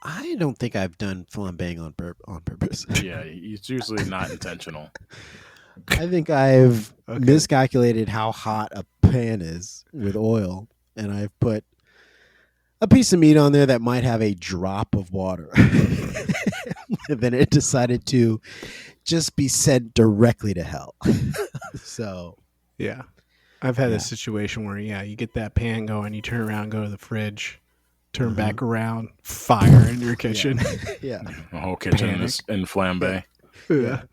I don't think I've done flambeing on purpose. Yeah, it's usually not intentional. I think I've Okay. miscalculated how hot a pan is with oil, and I've put a piece of meat on there that might have a drop of water. And then it decided to just be sent directly to hell. So, Yeah. I've had Yeah. a situation where, you get that pan going, you turn around, go to the fridge, turn back around, fire in your kitchen. yeah. The whole kitchen Panic. is in flambe. Yeah.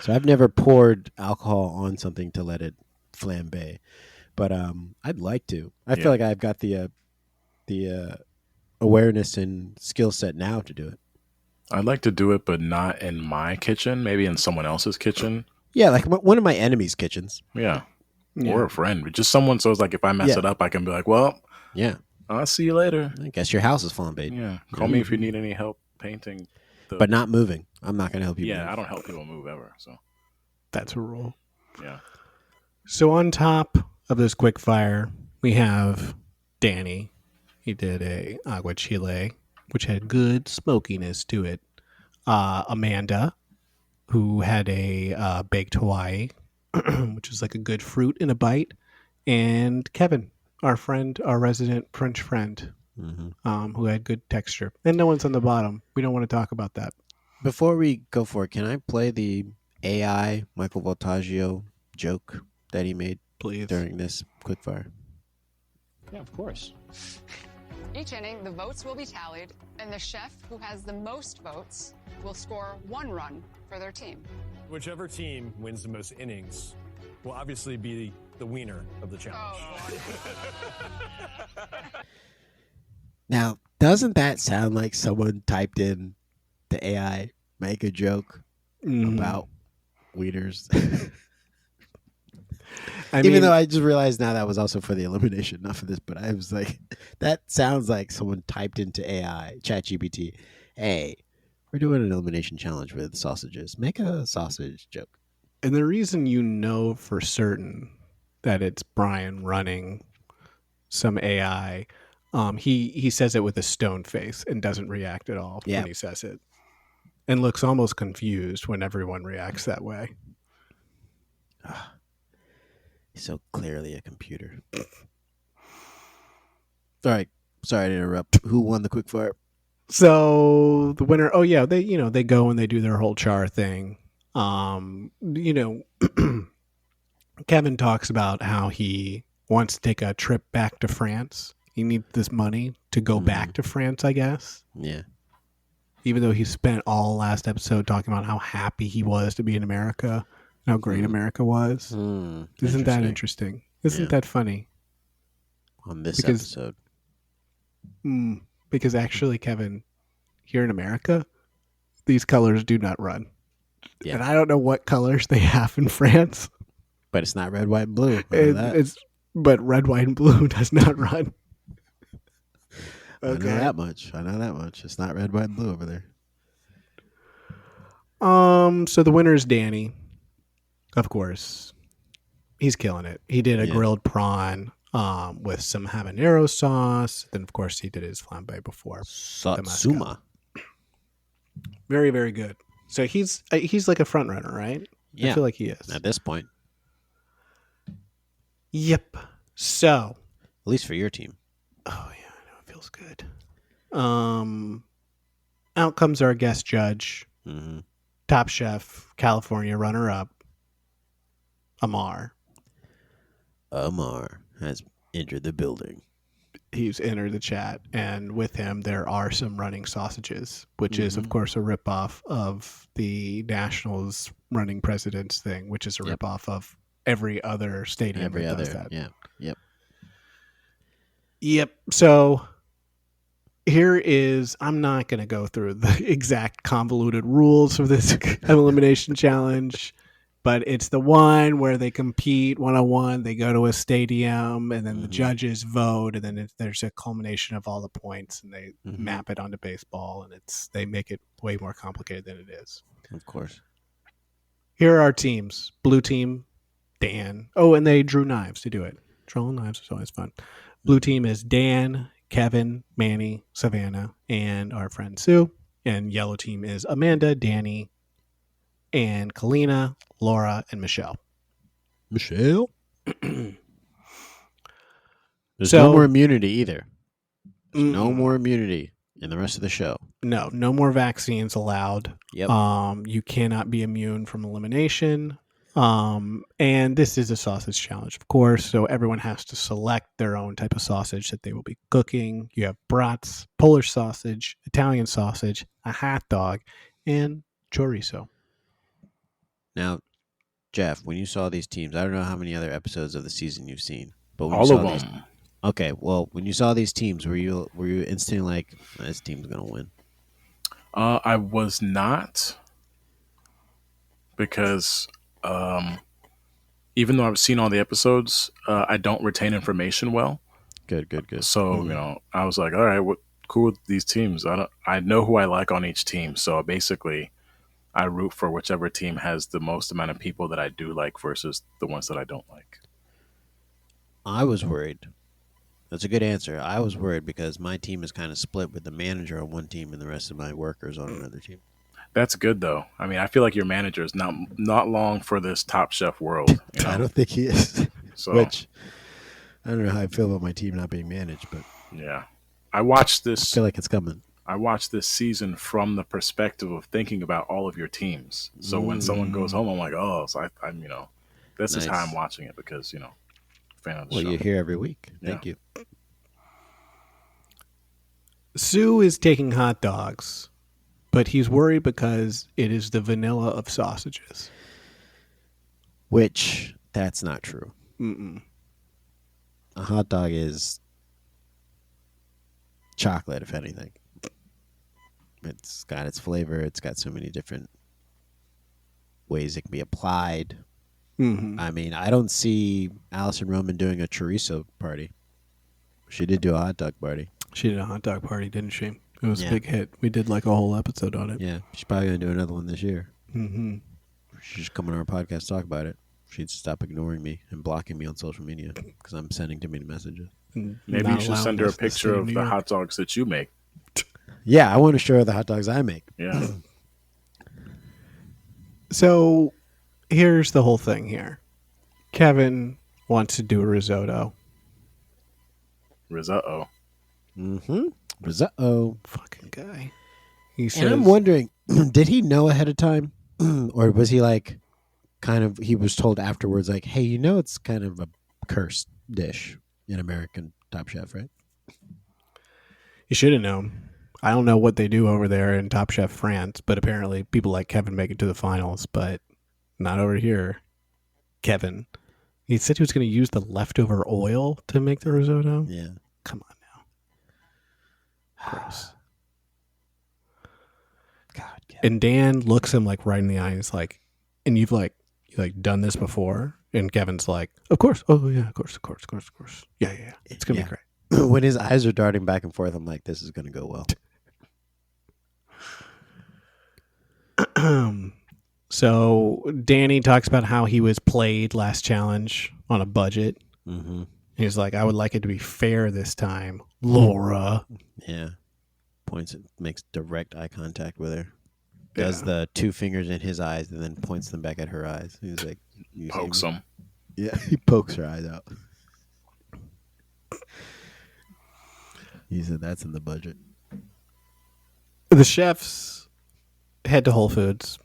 So I've never poured alcohol on something to let it flambe, but I'd like to. I Yeah. feel like I've got the awareness and skill set now to do it. I'd like to do it, but not in my kitchen. Maybe in someone else's kitchen. Yeah, like one of my enemies' kitchens. Yeah, Yeah. or a friend, but just someone. So it's like if I mess Yeah. it up, I can be like, "Well, Yeah, I'll see you later." I guess your house is flambéed, Yeah, call me if you need any help painting. but not moving. I'm not going to help you. Yeah, move. I don't help people move ever. So That's a rule. yeah, So on top of this quick fire, we have Danny. He did a aguachile, which had good smokiness to it. Amanda, who had a baked Hawaii, which is like a good fruit in a bite. And Kevin, our friend, our resident French friend, who had good texture. And no one's on the bottom. We don't want to talk about that. Before we go for it, can I play the AI Michael Voltaggio joke that he made Please. during this quickfire? Yeah, of course. Each inning, the votes will be tallied, and the chef who has the most votes will score 1 run for their team. Whichever team wins the most innings will obviously be the winner of the challenge. Now, doesn't that sound like someone typed in the AI make a joke about wieners? Even though I just realized now that was also for the elimination, not for this, but I was like, that sounds like someone typed into AI, ChatGPT, hey, we're doing an elimination challenge with sausages. Make a sausage joke. And the reason you know for certain that it's Bryan running some AI, he says it with a stone face and doesn't react at all when he says it. And looks almost confused when everyone reacts that way. He's so clearly a computer. All right. Sorry to interrupt. Who won the quickfire? So the winner, they go and they do their whole char thing. Kevin talks about how he wants to take a trip back to France. He needs this money to go back to France, I guess. Yeah. Even though he spent all last episode talking about how happy he was to be in America, and how great America was. Isn't that interesting? Isn't that funny? On this episode. Because actually, Kevin, here in America, these colors do not run. Yeah. And I don't know what colors they have in France. But it's not red, white, and blue. But red, white, and blue does not run. Okay. I know that much. It's not red, white, and blue over there. So the winner is Danny. Of course. He's killing it. He did a grilled prawn with some habanero sauce. Then, of course, he did his flambe before. Satsuma. Very, very good. So he's like a front runner, right? Yeah. I feel like he is. At this point. Yep. So. At least for your team. Oh, yeah. I know. It feels good. Out comes our guest judge. Top Chef, California runner-up, Amar. Amar has entered the building. He's entered the chat, and with him there are some running sausages, which is, of course, a ripoff of the Nationals running presidents thing, which is a ripoff of every other stadium that does that. Yep. So here is, I'm not going to go through the exact convoluted rules of this elimination challenge, but it's the one where they compete one-on-one, they go to a stadium, and then the judges vote, and then there's a culmination of all the points, and they map it onto baseball, and they make it way more complicated than it is. Of course. Here are our teams. Blue team, Dan. Oh, and they drew knives to do it. Drawing knives is always fun. Blue team is Dan, Kevin, Manny, Savannah, and our friend Sue. And yellow team is Amanda, Danny, and Kalina, Laura, and Michelle. There's no more immunity either. There's no more immunity in the rest of the show. No more vaccines allowed. Yep. You cannot be immune from elimination. And this is a sausage challenge, of course, so everyone has to select their own type of sausage that they will be cooking. You have brats, Polish sausage, Italian sausage, a hot dog, and chorizo. Now, Jeff, when you saw these teams, I don't know how many other episodes of the season you've seen, but when all you of saw them. these, okay, well, when you saw these teams, were you instantly like, this team's gonna win? I was not, because even though I've seen all the episodes, I don't retain information well. Good. So I was like, all right, what cool with these teams? I know who I like on each team. So basically, I root for whichever team has the most amount of people that I do like versus the ones that I don't like. I was worried That's a good answer. I was worried because my team is kind of split with the manager on one team and the rest of my workers on another team. That's good though. I mean, I feel like your manager is not long for this Top Chef world. You know? I don't think he is. So Which I don't know how I feel about my team not being managed, but yeah, I watched I this. feel like it's coming. I watched this season from the perspective of thinking about all of your teams. So when someone goes home, I'm like, oh, so I'm this is how Nice. I'm watching it because fan of the Well, show. you're here every week. Yeah. Thank you. Sue is taking hot dogs, but he's worried because it is the vanilla of sausages. Which that's not true. Mm-mm. A hot dog is chocolate, if anything. It's got its flavor. It's got so many different ways it can be applied. Mm-hmm. I mean, I don't see Allison Roman doing a chorizo party. She did do a hot dog party. She did a hot dog party, didn't she? It was Yeah. a big hit. We did like a whole episode on it. Yeah, she's probably going to do another one this year. Mm-hmm. She should come on our podcast to talk about it. She'd stop ignoring me and blocking me on social media because I'm sending too many messages. Maybe you should send her a picture of the hot dogs that you make. Yeah, I want to show her the hot dogs I make. Yeah. So here's the whole thing here. Kevin wants to do a risotto. Risotto. Mm-hmm. Risotto. Fucking guy. He says, And I'm wondering, did he know ahead of time? Or was he like, kind of, he was told afterwards, like, hey, it's kind of a cursed dish in American Top Chef, right? you should have known. I don't know what they do over there in Top Chef France, but apparently people like Kevin make it to the finals, but not over here. Kevin. He said he was going to use the leftover oil to make the risotto. Yeah. Come on now. Gross. God, And Dan looks him like right in the eye and is like, and you've like done this before? And Kevin's like, of course. Oh yeah, of course. Yeah. It's going to be great. when his eyes are darting back and forth, I'm like, this is going to go well. So Danny talks about how he was played last challenge on a budget. Mm-hmm. He's like, I would like it to be fair this time, Laura. Yeah. Points, makes direct eye contact with her. Does the two fingers in his eyes and then points them back at her eyes. He's like, you see Pokes me? them. Yeah, he pokes her eyes out. He said that's in the budget. The chefs head to Whole Foods.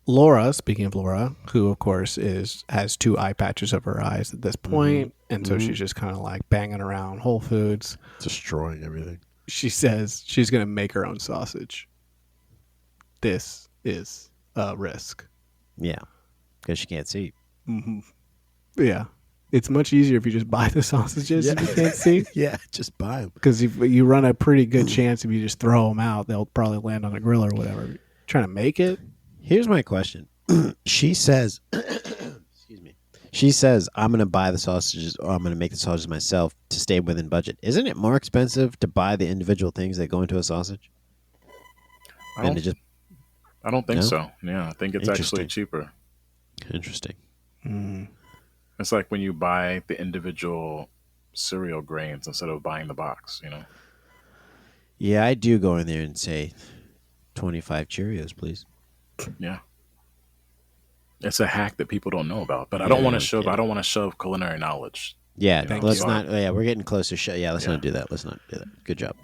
Laura, speaking of Laura, who of course has two eye patches of her eyes at this point, and so she's just kind of like banging around Whole Foods. Destroying everything. She says she's going to make her own sausage. This is a risk. Yeah, because she can't see. Mm-hmm. Yeah. It's much easier if you just buy the sausages if you can't see. Yeah, just buy them. Because if you run a pretty good chance if you just throw them out, they'll probably land on a grill or whatever. Trying to make it? Here's my question. She says, excuse me. She says, I'm going to buy the sausages or I'm going to make the sausages myself to stay within budget. Isn't it more expensive to buy the individual things that go into a sausage? I than to just don't think No? so. Yeah, I think it's actually Interesting. cheaper. Interesting. It's like when you buy the individual cereal grains instead of buying the box, Yeah, I do go in there and say 25 Cheerios, please. Yeah. It's a hack that people don't know about, but I Yeah, don't want no to shove. kidding. I don't want to shove culinary knowledge. Yeah, You know, let's so- not. Yeah, we're getting closer. Yeah, let's Yeah. not do that. Let's not do that. Good job.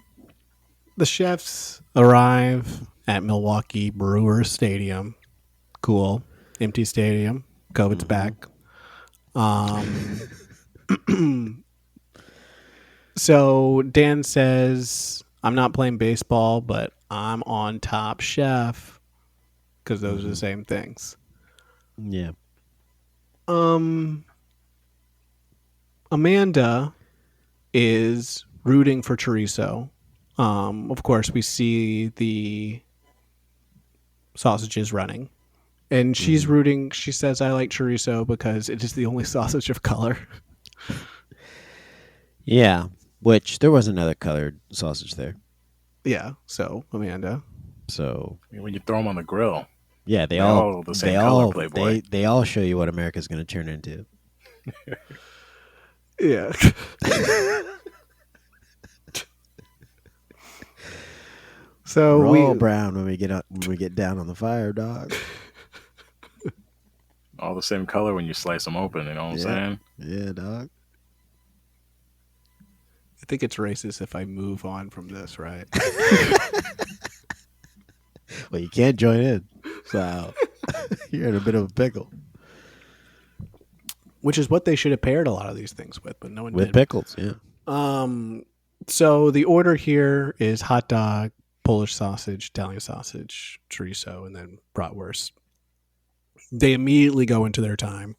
The chefs arrive at Milwaukee Brewers Stadium. Cool. Empty stadium. COVID's back. So Dan says, I'm not playing baseball, but I'm on Top Chef. Because those are the same things. Yeah. Amanda is rooting for chorizo. Of course, we see the sausages running. And she's rooting. She says, I like chorizo because it is the only sausage of color. Yeah, which there was another colored sausage there. Yeah. So, Amanda. So, I mean, when you throw them on the grill, yeah, they They're all all the same they color, all Playboy. they all show you what America's going to turn into. Yeah. So We're all we brown when we get down on the fire, dog. All the same color when you slice them open. You know what I'm saying? Yeah, dog. I think it's racist if I move on from this, right? Well, you can't join in, so you're in a bit of a pickle Which is what they should have paired a lot of these things with, but no one with did. pickles. Yeah. So the order here is hot dog, Polish sausage, Italian sausage, chorizo, and then bratwurst. They immediately go into their time.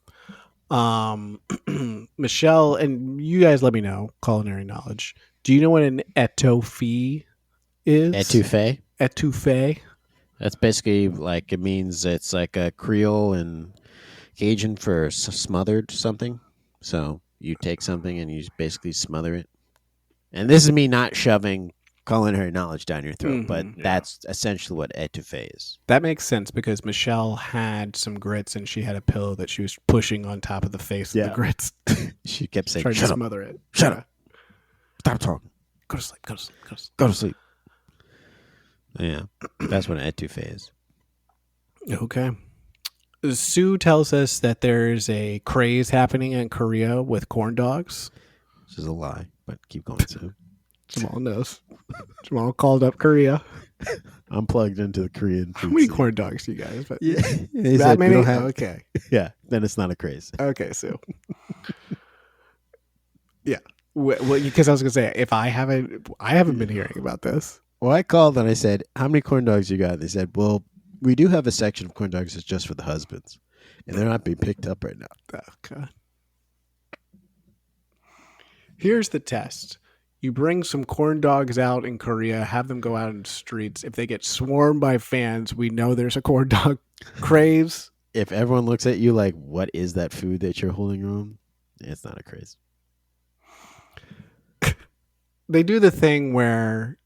Michelle, and you guys let me know, culinary knowledge. Do you know what an étouffée is? Etouffee. Étouffée. That's basically like, it means it's like a Creole and Cajun for smothered something. So you take something and you basically smother it. And this is me not shoving culinary knowledge down your throat, but that's essentially what étouffée is. That makes sense because Michelle had some grits and she had a pillow that she was pushing on top of the face of the grits. She kept saying, trying to "Shut up, smother it. shut up, stop talking, Go to sleep. Go to sleep. Go to sleep. go to sleep." Yeah, that's what an étouffée is. Okay. Sue tells us that there's a craze happening in Korea with corn dogs. This is a lie, but keep going, Sue. Jamal knows. Jamal called up Korea. I'm plugged into the Korean food How many scene. corn dogs do you guys? But Yeah, they that said we many? don't have. Okay. Yeah, then it's not a craze. Okay, Sue. Yeah. Well, because I was gonna say if I haven't been hearing about this. Well, I called and I said, "How many corn dogs you got?" They said, "Well, we do have a section of corn dogs that's just for the husbands, and they're not being picked up right now." Okay. Here's the test. You bring some corn dogs out in Korea, have them go out in the streets. If they get swarmed by fans, we know there's a corn dog craze. If everyone looks at you like, "What is that food that you're holding around?" It's not a craze. They do the thing where,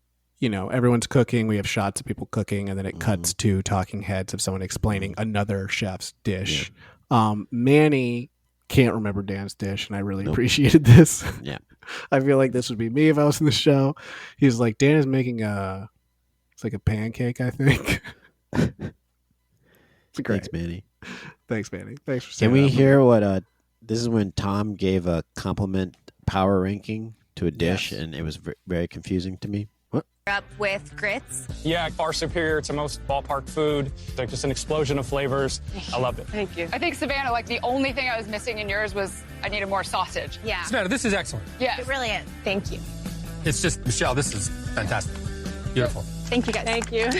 everyone's cooking. We have shots of people cooking, and then it cuts to talking heads of someone explaining another chef's dish. Manny can't remember Dan's dish, and I really appreciated this. Yeah. I feel like this would be me if I was in the show. He's like, Dan is making it's like a pancake, I think. It's great. Thanks, Manny. Thanks, Manny. Thanks for Can saying we that. hear what? This is when Tom gave a compliment power ranking to a dish, Yes. and it was very confusing to me. What? Up with grits. Yeah, far superior to most ballpark food. Like just an explosion of flavors. I loved it. Thank you. I think, Savannah, the only thing I was missing in yours was I needed more sausage. Yeah, Savannah, this is excellent. Yes. it really is. Thank you. It's just, Michelle, this is fantastic. Beautiful. Thank you, guys. Thank you.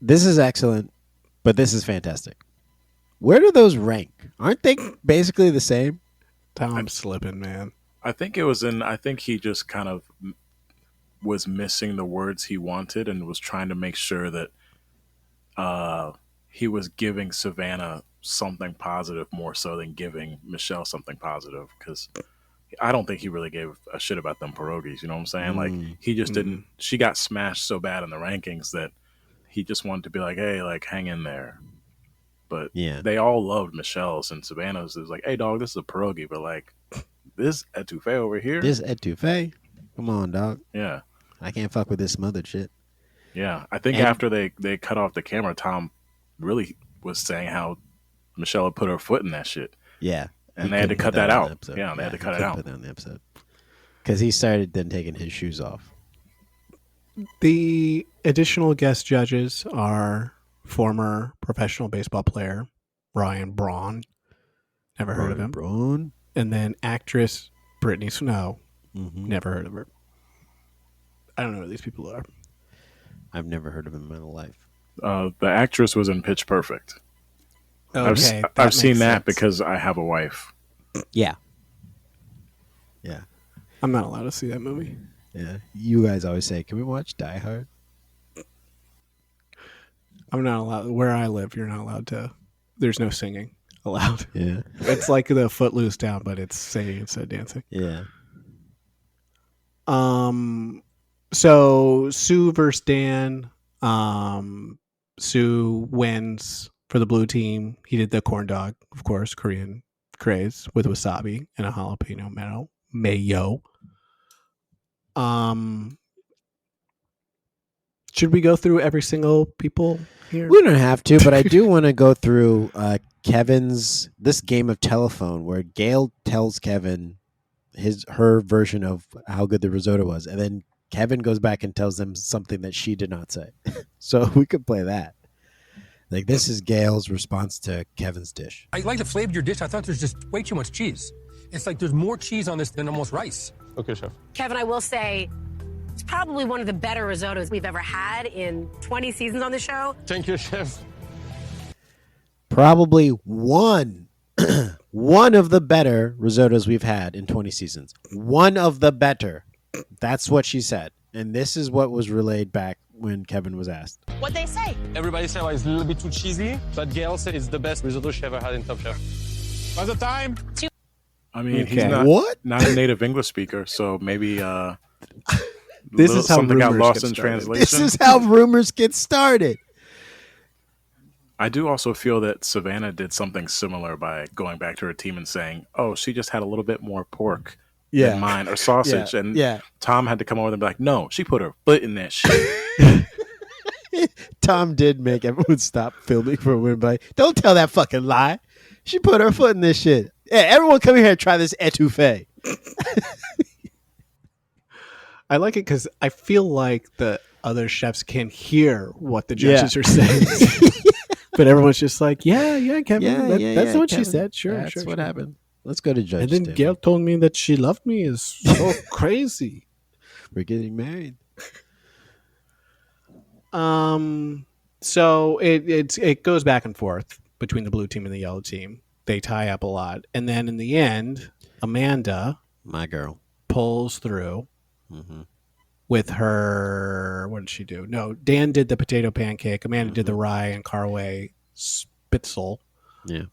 This is excellent, but this is fantastic. Where do those rank? Aren't they basically the same? Tom's slipping, man. I think he just kind of was missing the words he wanted and was trying to make sure that he was giving Savannah something positive more so than giving Michelle something positive, because I don't think he really gave a shit about them pierogies. You know what I'm saying? Like, he just didn't. She got smashed so bad in the rankings that he just wanted to be like, hey, hang in there. But Yeah. they all loved Michelle's, and Savannah's is like, hey, dog, this is a pierogi, but this etouffee over here. This etouffee? Come on, dog. Yeah. I can't fuck with this smothered shit. Yeah. I think after they cut off the camera, Tom really was saying how Michelle had put her foot in that shit. Yeah. And He they had to couldn't cut put that on out. the episode. Yeah, they had to he cut it couldn't out. Put that on the episode. Because he started then taking his shoes off. The additional guest judges are former professional baseball player Bryan. Never heard of him. Braun? And then actress Brittany Snow. Mm-hmm. Never heard of her. I don't know who these people are. I've never heard of him in my life. The actress was in Pitch Perfect. Okay, I've seen makes that sense. because I have a wife. Yeah. Yeah. I'm not allowed to see that movie. Yeah. You guys always say, can we watch Die Hard? I'm not allowed. Where I live, you're not allowed to. There's no singing allowed. Yeah. It's like the Footloose town, but it's singing instead of dancing. Yeah. So Sue versus Dan. Sue wins for the blue team. He did the corn dog, of course, Korean craze with wasabi and a jalapeno mayo. Should we go through every single people here? We don't have to, but I do want to go through Kevin's this game of telephone where Gail tells Kevin her version of how good the risotto was, and then Kevin goes back and tells them something that she did not say. So we could play that. Like, this is Gail's response to Kevin's dish. I like the flavor of your dish. I thought there's just way too much cheese. It's like there's more cheese on this than almost rice. Okay, chef. Kevin, I will say it's probably one of the better risottos we've ever had in 20 seasons on the show. Thank you, chef. Probably one of the better risottos we've had in 20 seasons. One of the better. That's what she said. And this is what was relayed back when Kevin was asked. What'd they say? Everybody said it's a little bit too cheesy, but Gail said it's the best risotto she ever had in Top Chef. What's the time? I mean, Okay. he's not a native English speaker, so maybe This is how something got rumors lost get in started. translation. This is how rumors get started. I do also feel that Savannah did something similar by going back to her team and saying, "Oh, she just had a little bit more pork than mine or sausage," and Tom had to come over and be like, "No, she put her foot in that shit." Tom did make everyone stop filming for a minute. Like, don't tell that fucking lie. She put her foot in this shit. Yeah, everyone come here and try this etouffee. I like it because I feel like the other chefs can hear what the judges are saying. But everyone's just like, yeah, Kevin. That's what Kevin. she said. Sure, That's sure. what happened. Let's go to judge. And then table. Gail told me that she loved me is so crazy. We're getting married. So it goes back and forth between the blue team and the yellow team. They tie up a lot, and then in the end, Amanda, my girl, pulls through with her. What did she do? No, Dan did the potato pancake. Amanda did the rye and caraway spitzel. Yeah.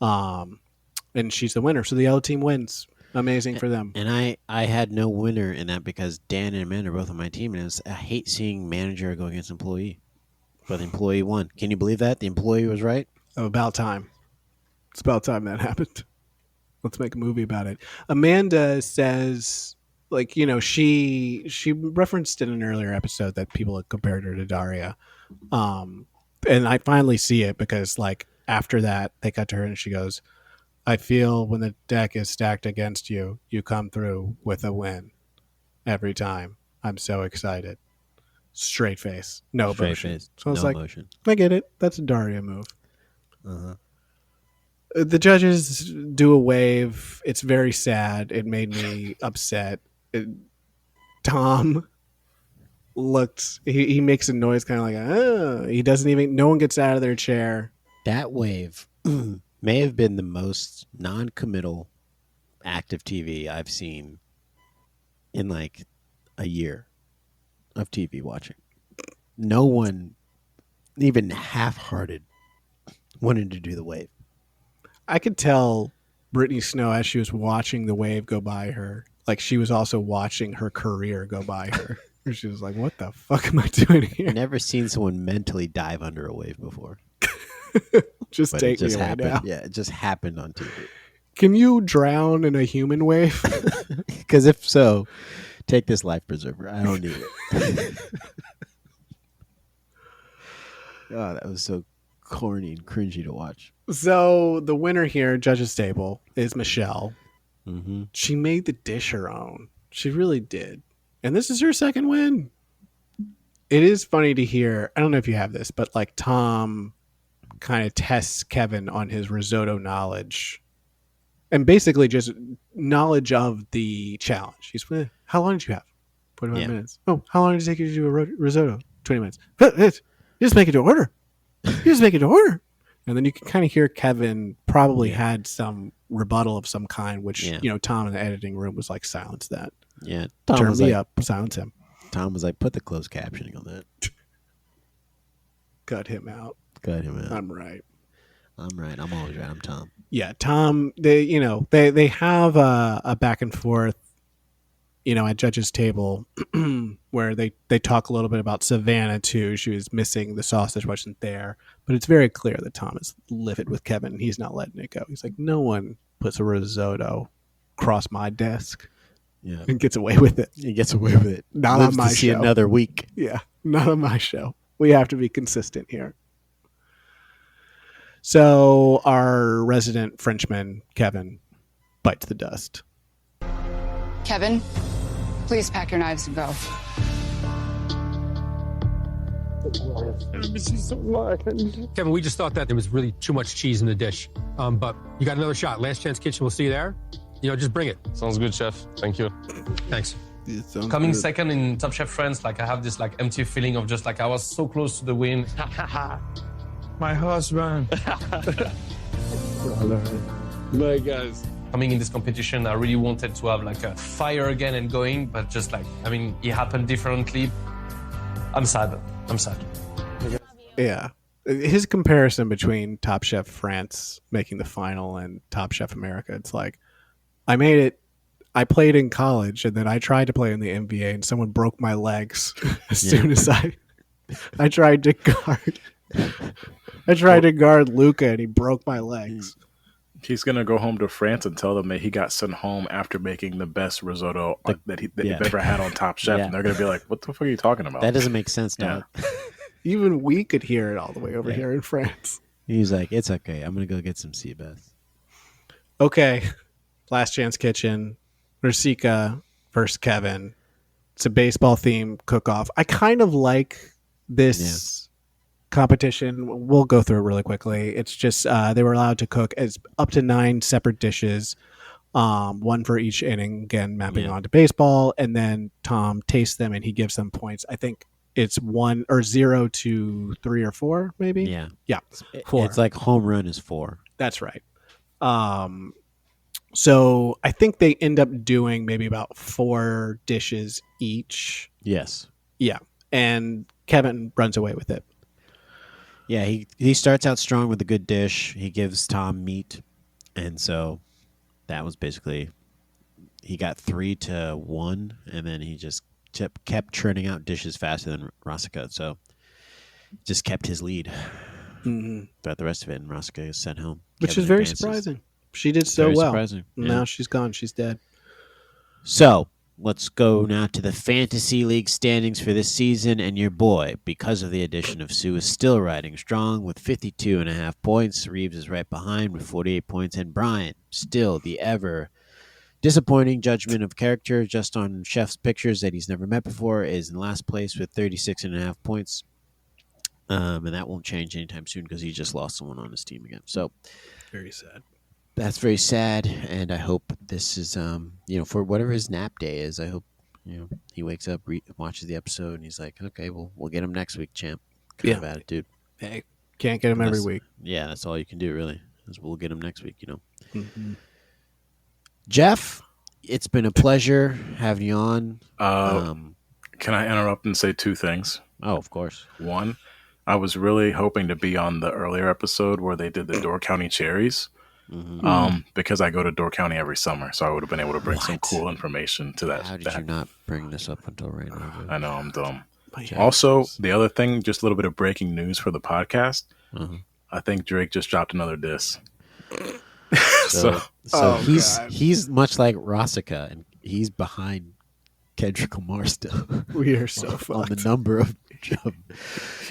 And she's the winner. So the yellow team wins. Amazing for them. And I had no winner in that because Dan and Amanda are both on my team, and I hate seeing manager go against employee. But the employee won. Can you believe that? The employee was right? Oh, about time. It's about time that happened. Let's make a movie about it. Amanda says, like, you know, she referenced in an earlier episode that people had compared her to Daria. And I finally see it because, like, after that, they cut to her and she goes, I feel when the deck is stacked against you, you come through with a win every time. I'm so excited. Straight face. No Straight emotion. face. So I was No like, emotion. I get it. That's a Daria move. Uh-huh. The judges do a wave. It's very sad. It made me upset. Tom looked, he makes a noise kind of like, oh, he doesn't even, no one gets out of their chair. That wave may have been the most non-committal active TV I've seen in like a year of TV watching. No one, even half-hearted, wanted to do the wave. I could tell Brittany Snow as she was watching the wave go by her, like she was also watching her career go by her. She was like, what the fuck am I doing here? Never seen someone mentally dive under a wave before. Just But take it just me away happened. now. Yeah, it just happened on TV. Can you drown in a human wave? Because if so, take this life preserver. I don't need it. Oh, that was so corny and cringy to watch. So the winner here, judges table, is Michelle. Mm-hmm. She made the dish her own. She really did. And this is her second win. It is funny to hear. I don't know if you have this, but like Tom kind of tests Kevin on his risotto knowledge and basically just knowledge of the challenge. He's, how long did you have? 45 minutes. Oh, how long did it take you to do a risotto? 20 minutes. You just make it to order. You just make it to order. And then you can kind of hear Kevin probably had some rebuttal of some kind, which, you know, Tom in the editing room was like, silence that. Yeah. Tom Turn was me like, up. Silence him. Tom was like, put the closed captioning on that. Cut him out. Cut him out. I'm right. I'm right. I'm always right. I'm Tom. Yeah, Tom, they have a back and forth, you know, at judges table where they talk a little bit about Savannah too. She was missing, the sausage wasn't there, but it's very clear that Tom is livid with Kevin. He's not letting it go. He's like, no one puts a risotto across my desk and gets away with it. He gets away with it. Not Lives on my to see show. another week. Yeah, not on my show. We have to be consistent here. So our resident Frenchman, Kevin, bites the dust. Kevin, please pack your knives and go. Kevin, we just thought that there was really too much cheese in the dish. But you got another shot. Last Chance Kitchen, we'll see you there. Just bring it. Sounds good, chef. Thank you. Thanks. Coming second in Top Chef France, I have this empty feeling of just I was so close to the win. My husband. My guys. Coming in this competition, I really wanted to have a fire again and going, but just it happened differently. I'm sad. Yeah. His comparison between Top Chef France making the final and Top Chef America, it's I made it. I played in college, and then I tried to play in the NBA, and someone broke my legs as soon as I tried to guard. I tried to guard Luca, and he broke my legs. He's gonna go home to France and tell them that he got sent home after making the best risotto that you've ever had on Top Chef, and they're gonna be like, "What the fuck are you talking about?" That doesn't make sense, dog. Even we could hear it all the way over here in France. He's like, "It's okay. I'm gonna go get some sea bass." Okay, Last Chance Kitchen, Rasika versus Kevin. It's a baseball theme cook-off. I kind of like this competition. We'll go through it really quickly. It's just they were allowed to cook as up to 9 separate dishes, one for each inning, again mapping onto baseball, and then Tom tastes them and he gives them points. I think it's 1 or 0 to 3 or 4, maybe. Yeah, 4. It's like home run is 4. That's right. So I think they end up doing maybe about 4 dishes each. Yes. Yeah, and Kevin runs away with it. Yeah, he starts out strong with a good dish. He gives Tom meat, and so that was basically he got 3-1, and then he just kept churning out dishes faster than Rasika, so just kept his lead throughout the rest of it, and Rasika is sent home. Which is very surprising. She did so well. Surprising. Yeah. Now she's gone. She's dead. So let's go now to the Fantasy League standings for this season, and your boy, because of the addition of Sue, is still riding strong with 52.5 points. Reeves is right behind with 48 points, and Bryan, still the ever disappointing judgment of character just on Chef's pictures that he's never met before, is in last place with 36.5 points. And that won't change anytime soon because he just lost someone on his team again. So very sad. That's very sad, and I hope this is, for whatever his nap day is, I hope, he wakes up, watches the episode, and he's like, okay, we'll get him next week, champ. Kind of attitude. Hey, can't get him every week. Yeah, that's all you can do, really, is we'll get him next week, Mm-hmm. Jeff, it's been a pleasure having you on. Can I interrupt and say 2 things? Oh, of course. 1, I was really hoping to be on the earlier episode where they did the Door County cherries. Because I go to Door County every summer, so I would have been able to bring some cool information to that. How did you not bring this up until right now? I know, I'm dumb. Also, the other thing, just a little bit of breaking news for the podcast. I think Drake just dropped another diss. So he's much like Rasika, and he's behind Kendrick Lamar still. We are so fucked on the number of.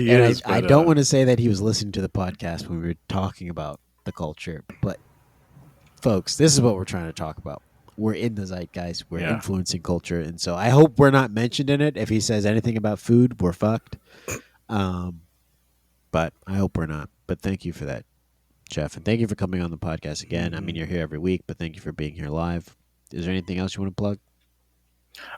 I don't want to say that he was listening to the podcast when we were talking about the culture, but folks, this is what we're trying to talk about. We're in the zeitgeist. We're influencing culture, and so I hope we're not mentioned in it. If he says anything about food, we're fucked. But I hope we're not. But thank you for that, Jeff, and thank you for coming on the podcast again. I mean, you're here every week, but thank you for being here live. Is there anything else you want to plug?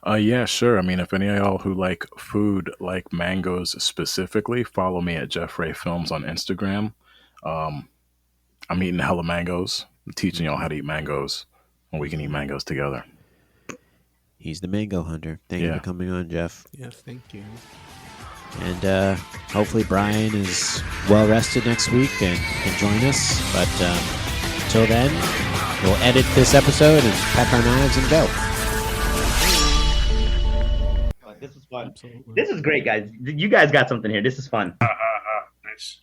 Yeah, sure. I mean, if any of y'all who like food, like mangoes specifically, follow me at Jeff Ray Films on Instagram. I'm eating hella mangoes. I'm teaching y'all how to eat mangoes, and we can eat mangoes together. He's the mango hunter. Thank you for coming on, Jeff. Yes, thank you. And hopefully Bryan is well rested next week and can join us. But until then, we'll edit this episode and pack our knives and go. This is fun. Absolutely. This is great, guys. You guys got something here. This is fun. Nice.